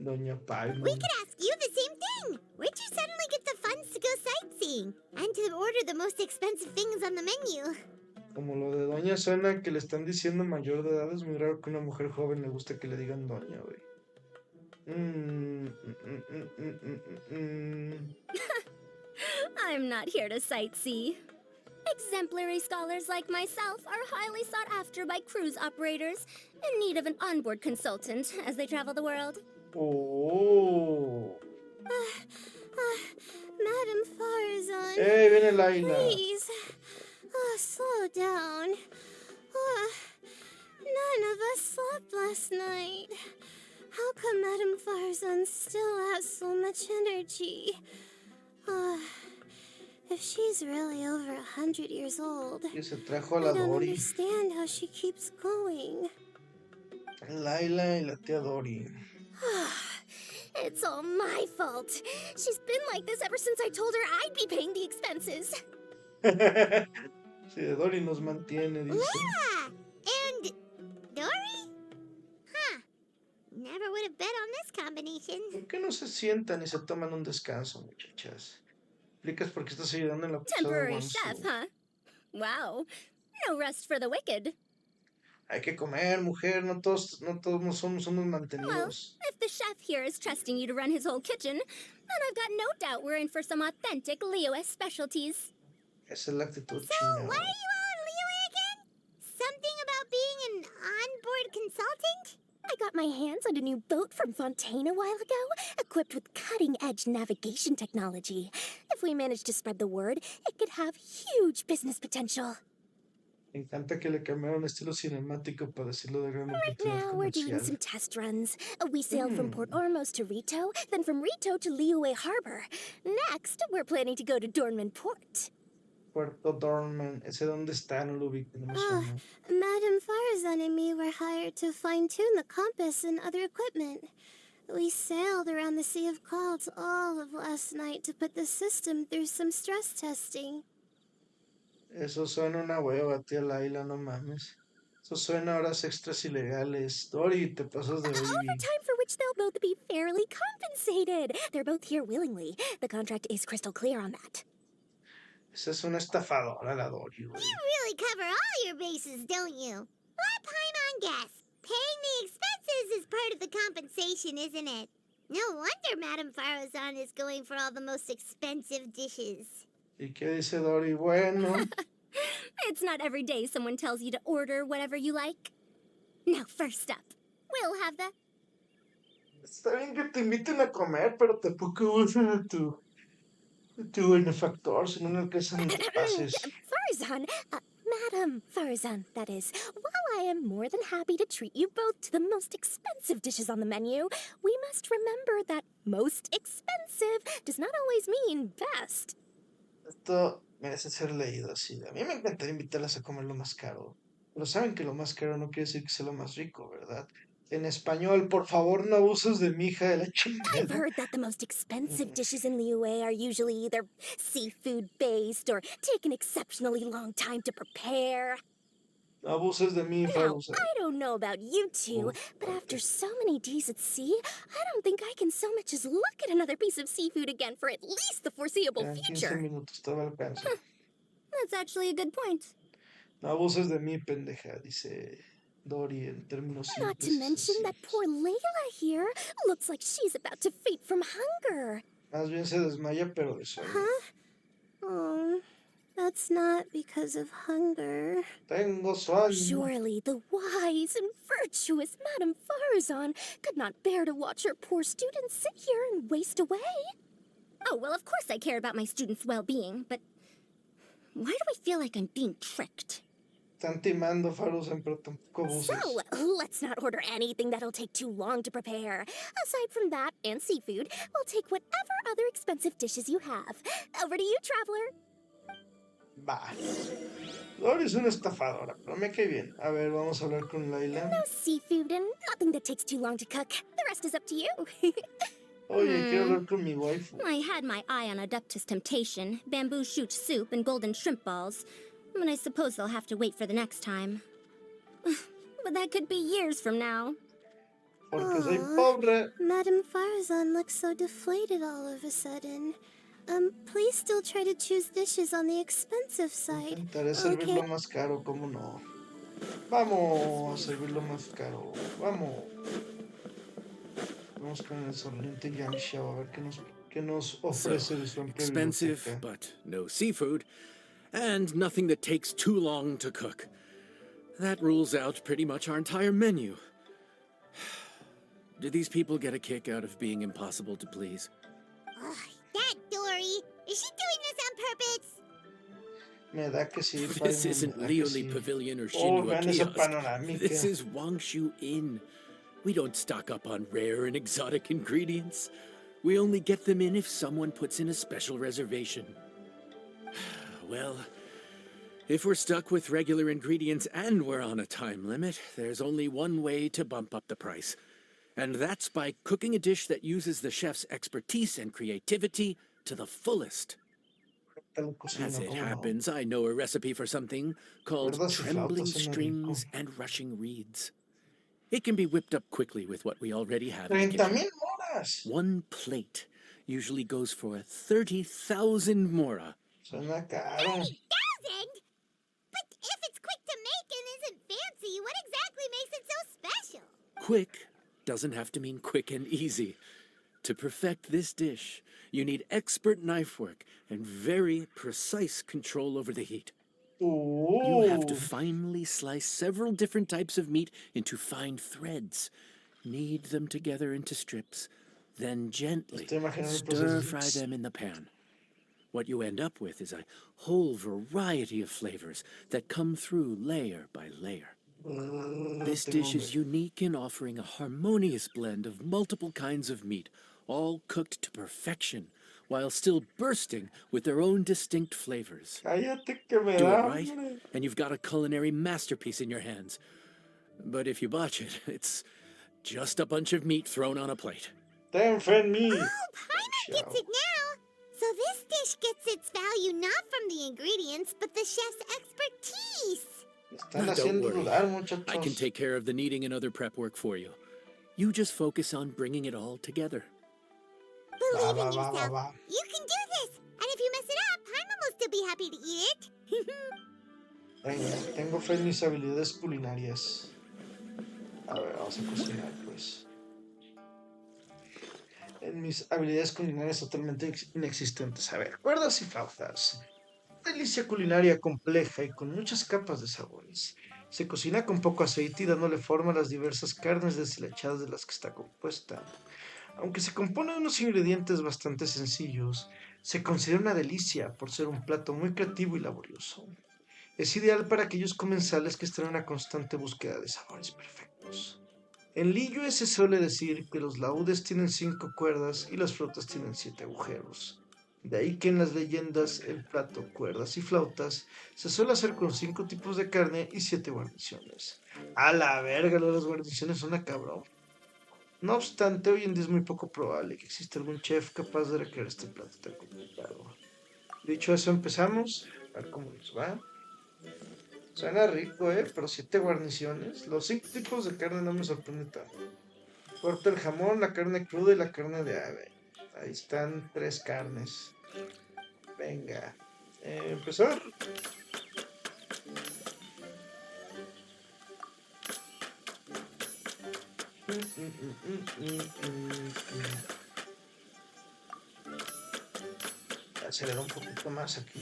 Doña We Paimon. could ask you the same thing. Where'd you suddenly get the funds to go sightseeing? And to order the most expensive things on the menu? Como lo de doña suena que le están diciendo mayor de edad, es muy raro que a una mujer joven le guste que le digan doña, güey. I'm not here to sightsee. Exemplary scholars like myself are highly sought after by cruise operators in need of an onboard consultant as they travel the world. Oh. Madam Farzan. Viene Laila. Please. Slow down. But Madame Farzan still has so much energy. If she's really over 100 years old, Que se trajo a I la don't Dory. understand how she keeps going. Laila y la tía Dory. It's all my fault. She's been like this ever since I told her I'd be paying the expenses. Sí, Dory nos mantiene, dice. Yeah! And Dory? Huh. Never would have bet on this combination. ¿Por qué no se sientan y se toman un descanso, muchachas? ¿Explicas por qué estás ayudando en la posada de Temporary Wansu? chef, huh? Wow. No rest for the wicked. Hay que comer, mujer, no todos somos Well, mantenidos. if the chef here is trusting you to run his whole kitchen, then I've got no doubt we're in for some authentic Liyue specialties. Esa es la actitud So, china. what are you all Liyue again? Something about being an onboard consultant? I got my hands on a new boat from Fontaine a while ago, equipped with cutting-edge navigation technology. If we manage to spread the word, it could have huge business potential. Me encanta que le cambiaron estilo cinemático para decirlo de gran Right oportunidad now, we're doing some comercial. test runs. We sailed from Port Ormuz to Rito, then from Rito to Liyue Harbor. Next, we're planning to go to Dornman Port. Puerto Dorman, ese dónde está, no lo ubico, no me suena. Madame Farzan and me were hired to fine-tune the compass and other equipment. We sailed around the Sea of Clouds all of last night to put the system through some stress testing. Eso suena una hueva, tía Laila, no mames. Eso suena a horas extras ilegales. Dory, te pasas de baby. Overtime for which they'll both be fairly compensated. They're both here willingly. The contract is crystal clear on that. Esa es una estafadora, la Dory, güey. You really cover all your bases, don't you? Let Paimon guess. Paying the expenses is part of the compensation, isn't it? No wonder Madame Farazan is going for all the most expensive dishes. ¿Y qué dice Dory? Bueno, It's not every day someone tells you to order whatever you like. Now, first up, we'll have the... está bien que te inviten a comer, pero tampoco usen a tu benefactor, si no le alcanzan ni que pases. Farzan, Madame Farzan, that is. While I am more than happy to treat you both to the most expensive dishes on the menu, we must remember that most expensive does not always mean best. Esto merece ser leído así. A mí me encantaría invitarlas a comer lo más caro. Pero saben que lo más caro no quiere decir que sea lo más rico, ¿verdad? En español, por favor, no abuses de mi hija de la I've chingada. heard that the most expensive dishes in Liyue are usually either seafood-based or take an exceptionally long time to prepare. No abuses de mi hija. Now, I don't know about you two, but after so many days at sea, I don't think I can so much as look at another piece of seafood again for at least the foreseeable En 15 future. minutos te va al alcance. That's actually a good point. No abuses de mí, pendeja, dice Dory en términos Not to simples. mention así. that poor Layla here looks like she's about to faint from hunger. Más bien se desmaya, pero de sueño. Huh? Oh, that's not because of hunger. Tengo sueño. Surely the wise and virtuous Madame Farazan could not bear to watch her poor students sit here and waste away. Oh, well, of course I care about my students' well-being, but why do I feel like I'm being tricked? Están timando, Farusan, pero tampoco abuses. So, let's not order anything that'll take too long to prepare. Aside from that and seafood, we'll take whatever other expensive dishes you have. Over to you, traveler. Va. Dory es una estafadora, pero me cae bien. A ver, vamos a hablar con Laila. No seafood and nothing that takes too long to cook. The rest is up to you. Oye, quiero hablar con mi waifu. I had my eye on Adeptus Temptation, bamboo shoot soup, and golden shrimp balls. But I suppose they'll have to wait for the next time. But that could be years from now. Porque soy pobre. Madame Farazan looks so deflated all of a sudden. Please still try to choose dishes on the expensive side. Intentaré servirlo más caro, ¿cómo no? Vamos a servirlo más caro. Vamos. Vamos con el sonriente Yang Xiao a ver qué nos ofrece de su amplia Expensive, biblioteca. but no seafood, and nothing that takes too long to cook. That rules out pretty much our entire menu. Do these people get a kick out of being impossible to please? Ugh, that Dory. Is she doing this on purpose? Me da que sí. This Paimon, isn't me da que Liuli sí. Pavilion or Oh, Shinua vean esa Kiosk. panorámica. This is Wangshu Inn. We don't stock up on rare and exotic ingredients. We only get them in if someone puts in a special reservation. Well, if we're stuck with regular ingredients and we're on a time limit, there's only one way to bump up the price. And that's by cooking a dish that uses the chef's expertise and creativity to the fullest. Te lo As cocino, it cómo no. happens, I know a recipe for something called Cuerdas y trembling flautas suena rico. strings and rushing reeds. It can be whipped up quickly with what we already have in the 30,000 kitchen. moras. One plate usually goes for 30,000 mora. Suena caro. 30,000? But if it's quick to make and isn't fancy, what exactly makes it so special? Quick doesn't have to mean quick and easy. To perfect this dish, you need expert knife work and very precise control over the heat. You have to finely slice several different types of meat into fine threads, knead them together into strips, then gently Estoy imaginando el stir-fry proceso. them in the pan. What you end up with is a whole variety of flavors that come through layer by layer. This Tengo dish is hambre. unique in offering a harmonious blend of multiple kinds of meat, all cooked to perfection, while still bursting with their own distinct flavors. Cállate que me Do it da right, hambre. and you've got a culinary masterpiece in your hands. But if you botch it, it's just a bunch of meat thrown on a plate. Ten fe en mí. Oh, Paimon gets it now. So this dish gets its value not from the ingredients, but the chef's expertise. Me están Don't haciendo worry. dudar, muchachos. I can take care of the kneading and other prep work for you. You just focus on bringing it all together. Believe Va, in va, va, yourself. va. You can do this. And if you mess it up, Paimon will still be happy to eat it. Venga, tengo fe en mis habilidades culinarias. A ver, vamos a cocinar, pues. En mis habilidades culinarias totalmente inexistentes. A ver, cuerdas y flautas. Delicia culinaria compleja y con muchas capas de sabores. Se cocina con poco aceite y dándole forma a las diversas carnes deshechadas de las que está compuesta. Aunque se compone de unos ingredientes bastante sencillos, se considera una delicia por ser un plato muy creativo y laborioso. Es ideal para aquellos comensales que están en una constante búsqueda de sabores perfectos. En Liyue se suele decir que los laúdes tienen 5 cuerdas y las flautas tienen 7 agujeros. De ahí que en las leyendas el plato cuerdas y flautas se suele hacer con 5 tipos de carne y 7 guarniciones. A la verga, lo de las guarniciones suena cabrón. No obstante, hoy en día es muy poco probable que exista algún chef capaz de recrear este plato tan complicado. Dicho eso, empezamos. A ver cómo nos va. Suena rico, pero 7 guarniciones. Los 5 tipos de carne no me sorprende tanto. Corto el jamón, la carne cruda y la carne de ave. Ahí están 3 carnes. Venga. Empezar. Acelerar un poquito más aquí.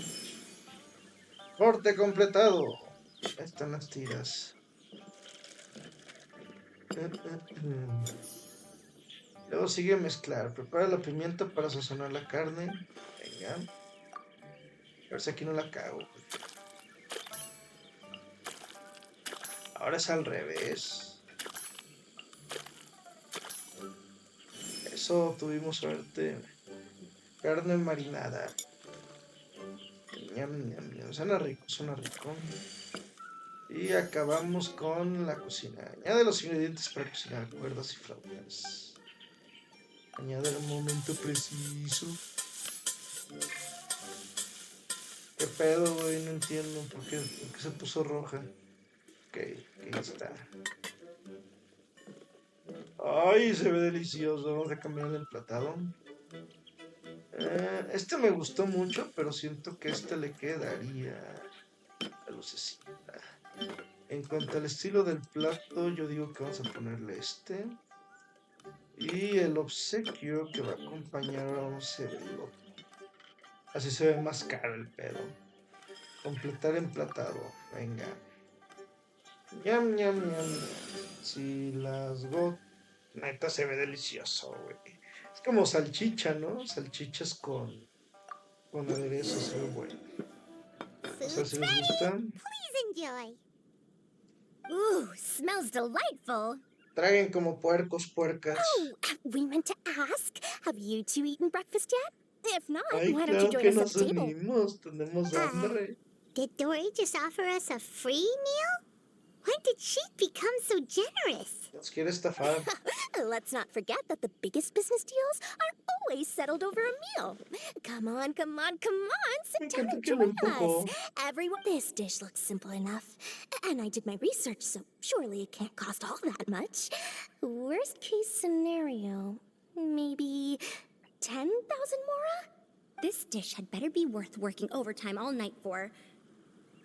Corte completado. Están las tiras. Luego sigue mezclar. Prepara la pimienta para sazonar la carne. Venga. A ver si aquí no la cago. Ahora es al revés. Eso, tuvimos suerte. Carne marinada. Ñam, ñam, ñam. Suena rico, suena rico. Y acabamos con la cocina. Añade los ingredientes para cocinar cuerdas y flautas. Añade el momento preciso. ¿Qué pedo, güey? No entiendo por qué se puso roja. Ok, ahí está. Ay, se ve delicioso. Vamos a cambiar el emplatado. Este me gustó mucho, pero siento que este le quedaría la lucecita. En cuanto al estilo del plato, yo digo que vamos a ponerle este. Y el obsequio que va a acompañar, vamos a verlo. Así se ve más caro el pedo. Completar emplatado. Venga. Ñam, ñam, ñam. Si las got... Neta se ve delicioso, güey. Es como salchicha, ¿no? Salchichas con aderezo, se ve bueno. O sea, Food's si les ready. gusta. Please enjoy. Ooh, smells delightful. Traguen como puercos, puercas. We meant to ask, have you two eaten breakfast yet? If not, Ay, why don't you claro join que us at nos the table? unimos. Tenemos hambre. Did Dory just offer us a free meal? When did she become so generous? Nos quiere estafar. Let's not forget that the biggest business deals are always settled over a meal. Come on, come on, come on, Me sit down encanta and que lo join us. empujó. Everyone, this dish looks simple enough. And I did my research, so surely it can't cost all that much. Worst case scenario, maybe 10,000 mora? This dish had better be worth working overtime all night for.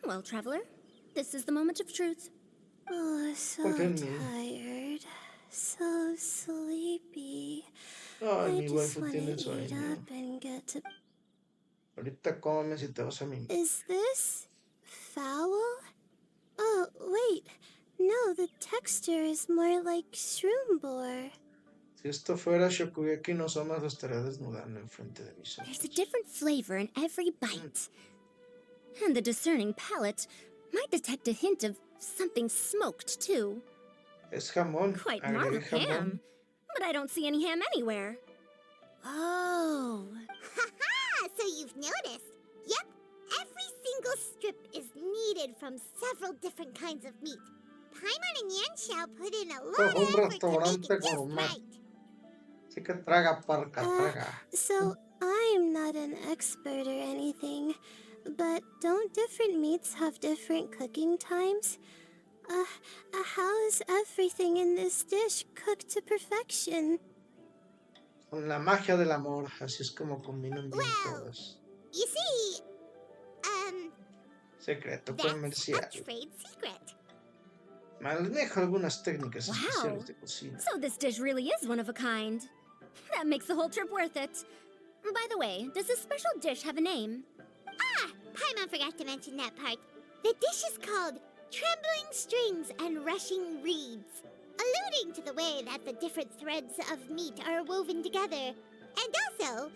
Well, traveler, this is the moment of truth. Oh, so Confía en mí. tired. So sleepy. Ay, I mi just waifu want tiene to eat sueño. up and get to... Ahorita comes y te vas a mimir. Is this foul? Oh, wait. No, the texture is more like shroom boar. Si esto fuera Shokugeki No Soma, lo estaría desnudando enfrente de mis There's a ojos. different flavor in every bite. And the discerning palate might detect a hint of something smoked, too. Es jamón. Quite Agregué marvelous jamón. ham. But I don't see any ham anywhere. Oh. Haha, so you've noticed. Yep, every single strip is kneaded from several different kinds of meat. Paimon and Yanxiao put in a lot Fue un of effort to make restaurante it just gourmet. right. Así que traga, parca, traga. So I'm not an expert or anything, but don't different meats have different cooking times? How is everything in this dish cooked to perfection? Con la magia del amor, así es como combinan bien Well, todas. You see, Secreto that's a comercial. trade secret. Manejo algunas técnicas Wow. especiales de cocina. So this dish really is one of a kind. That makes the whole trip worth it. By the way, does this special dish have a name? Ah, Paimon forgot to mention that part. The dish is called Trembling Strings and Rushing Reeds, alluding to the way that the different threads of meat are woven together. And also,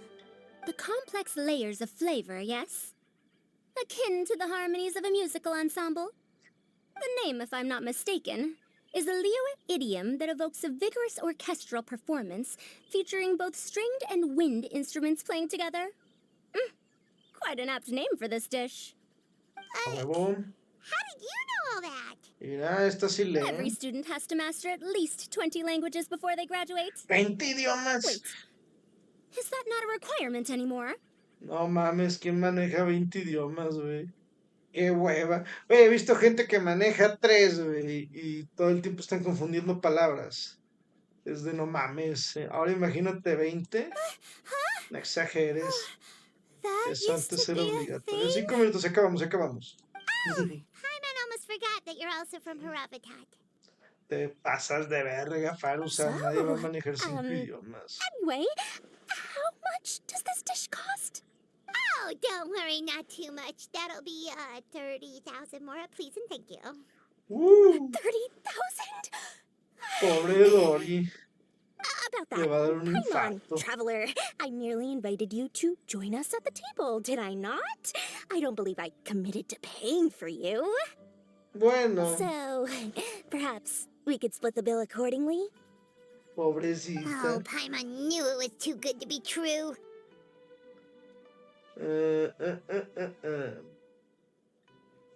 The complex layers of flavor, yes? Akin to the harmonies of a musical ensemble? The name, if I'm not mistaken, is a Liyue idiom that evokes a vigorous orchestral performance featuring both stringed and wind instruments playing together. Quite an apt name for this dish. A huevo. how did you know all that? Mira, esta sí Every lee. student has to master at least 20 languages before they graduate. 20 idiomas. Wait, is that not a requirement anymore? No mames, ¿quién maneja 20 idiomas, güey? Qué hueva. Oye, he visto gente que maneja 3, güey, y todo el tiempo están confundiendo palabras. Es de no mames. Ahora imagínate 20. No exageres. That Eso used antes to era be a obligatorio. thing? 5 minutos, acabamos, acabamos. Paimon almost forgot that you're also from Haravatat. Te pasas de verga, Farusa. Nadie va a So, manejar 5 idiomas. Anyway, how much does this dish cost? Oh, don't worry, not too much. That'll be 30,000 more, please and thank you. 30,000? Pobre Dory. About Le that. va a dar un Come on, infarto. traveler. I merely invited you to join us at the table, did I not? I don't believe I committed to paying for you. Bueno, So, perhaps we could split the bill accordingly? Oh, pobrecita. Paimon knew it was too good to be true.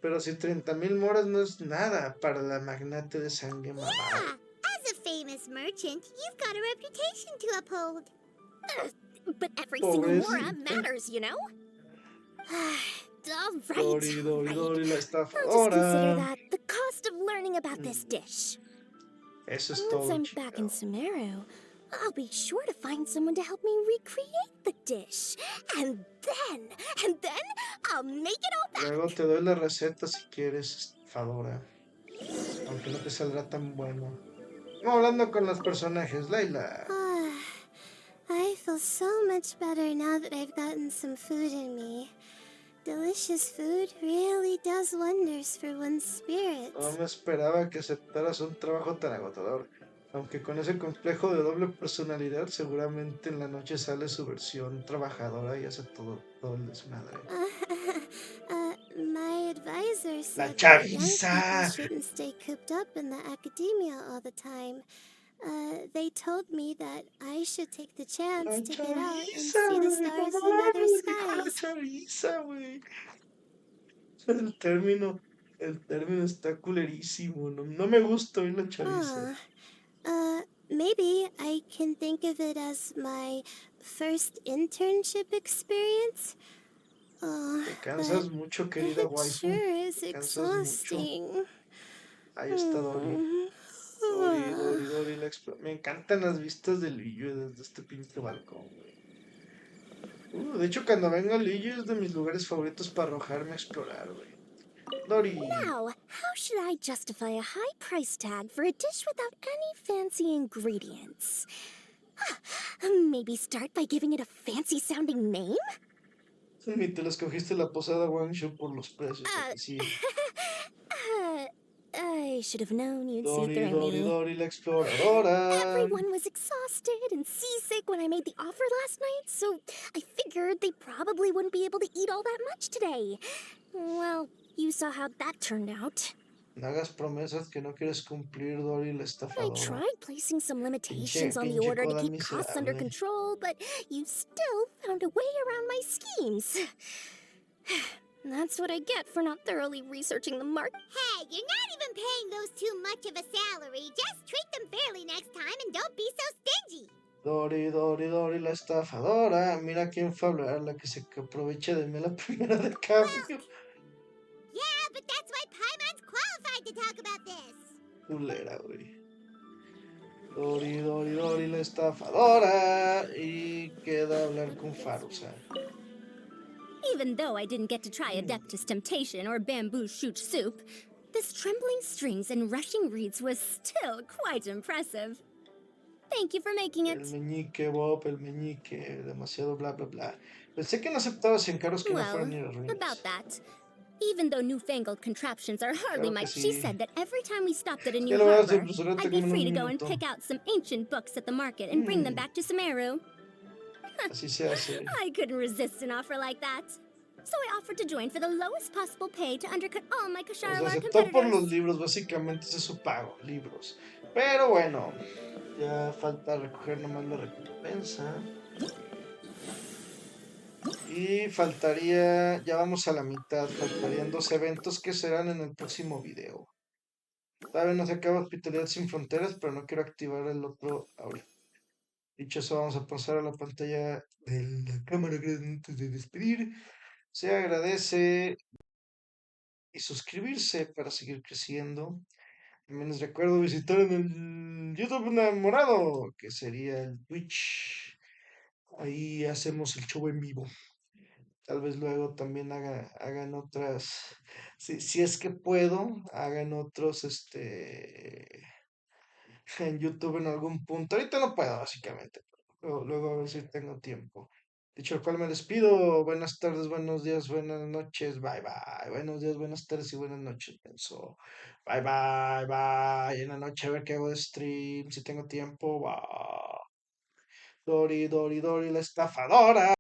Pero si 30,000 moras no es nada para la magnate de sangre mamada. Yeah, as a famous merchant, you've got a reputation to uphold. But every single mora Pobrecita. matters, you know? All right. Dory, Dory, right. Dory, la I'll just consider estafadora. that the cost of learning about this dish. Eso es Once todo, I'm back in chica. Sumeru, I'll be sure to find someone to help me recreate the dish. And then I'll make it all back. Luego te doy la receta si quieres, estafadora. Aunque no te saldrá tan bueno. No, hablando con los personajes, Laila. I feel so much better now that I've gotten some food in me. Delicious food really does wonders for one's spirits. No me esperaba que aceptaras un trabajo tan agotador. Aunque con ese complejo de doble personalidad, seguramente en la noche sale su versión trabajadora y hace todo el desmadre. My advisor professor La said that young people chaviza. shouldn't stay cooped up in the academia all the time. They told me that I should take the La chance to get out and chaviza, see the güey. No stars in other mames, dijo la skies. chaviza, güey. El término está culerísimo. No, no me gusta oír la chaviza. Ah, maybe I can think of it as my first internship experience. Oh, Te but cansas mucho, querida it waifu. sure is Te cansas mucho. exhausting. Ahí está Dory. Dory, Dory, Dory, Me encantan las vistas del Lillo desde este pinche balcón, güey. De hecho, cuando vengo al Lillo es de mis lugares favoritos para arrojarme a explorar, güey. Dory. Now, how should I justify a high price tag for a dish without any fancy ingredients? Maybe start by giving it a fancy sounding name? Ni te la escogiste la posada Wangshu por los precios, Uh, aquí sí. I should have known you'd see Dory, through Dory, me. Dory, la exploradora. Everyone was exhausted and seasick when I made the offer last night, so I figured they probably wouldn't be able to eat all that much today. Well, you saw how that turned out. No hagas promesas que no quieres cumplir, Dory, la I estafadora. tried placing some limitations on the Pinche order to coda keep costs under miserable. control, but you still found a way around my schemes. That's what I get for not thoroughly researching the market. Hey, you're not even paying those too much of a salary. Just treat them fairly next time and don't be so stingy. Dory, Dory, Dory, la estafadora. Mira quién fue a hablar, la que se aprovecha de mí la primera de cambio. Yeah, but that's why Paimon's qualified to talk about this. Culera, güey. Dory, Dory, Dory, la estafadora. Y queda hablar con Farusa. Even though I didn't get to try Adeptus Temptation or Bamboo Shoot Soup, this trembling strings and rushing reeds was still quite impressive. Thank you for making El it. meñique, Bob, el meñique. Demasiado bla, bla, bla. Pensé que no aceptabas encargos que no Well, fueran ir a ruinas. about that. Even though newfangled contraptions are hardly Claro que my... She sí. said that every time we stopped at a new Ya lo verás, harbor, profesorate, I'd be como en free to un go and minuto. pick out some ancient books at the market and bring them back to Sumeru. Así se hace. I couldn't resist an offer like that. So I offered to join for the lowest possible pay to undercut all my O sea, Kasharlar aceptó por los competitors. libros, básicamente ese es su pago, libros. Pero bueno, ya falta recoger nomás la recompensa. Y faltaría, ya vamos a la mitad, faltarían 2 eventos que serán en el próximo video. Todavía no se acaba Hospitalidad sin fronteras, pero no quiero activar el otro ahorita. Dicho eso, vamos a pasar a la pantalla de la cámara antes de despedir. Se agradece y suscribirse para seguir creciendo. También les recuerdo visitar en el YouTube Morado, que sería el Twitch. Ahí hacemos el show en vivo. Tal vez luego también hagan otras, si es que puedo, hagan otros, en YouTube en algún punto. Ahorita no puedo, básicamente. Luego a ver si tengo tiempo. Dicho el cual me despido. Buenas tardes, buenos días, buenas noches. Bye bye. Buenos días, buenas tardes y buenas noches. Pensó. Bye bye, bye. En la noche a ver qué hago de stream. Si tengo tiempo. Bye. Dori, Dori, Dori, la estafadora.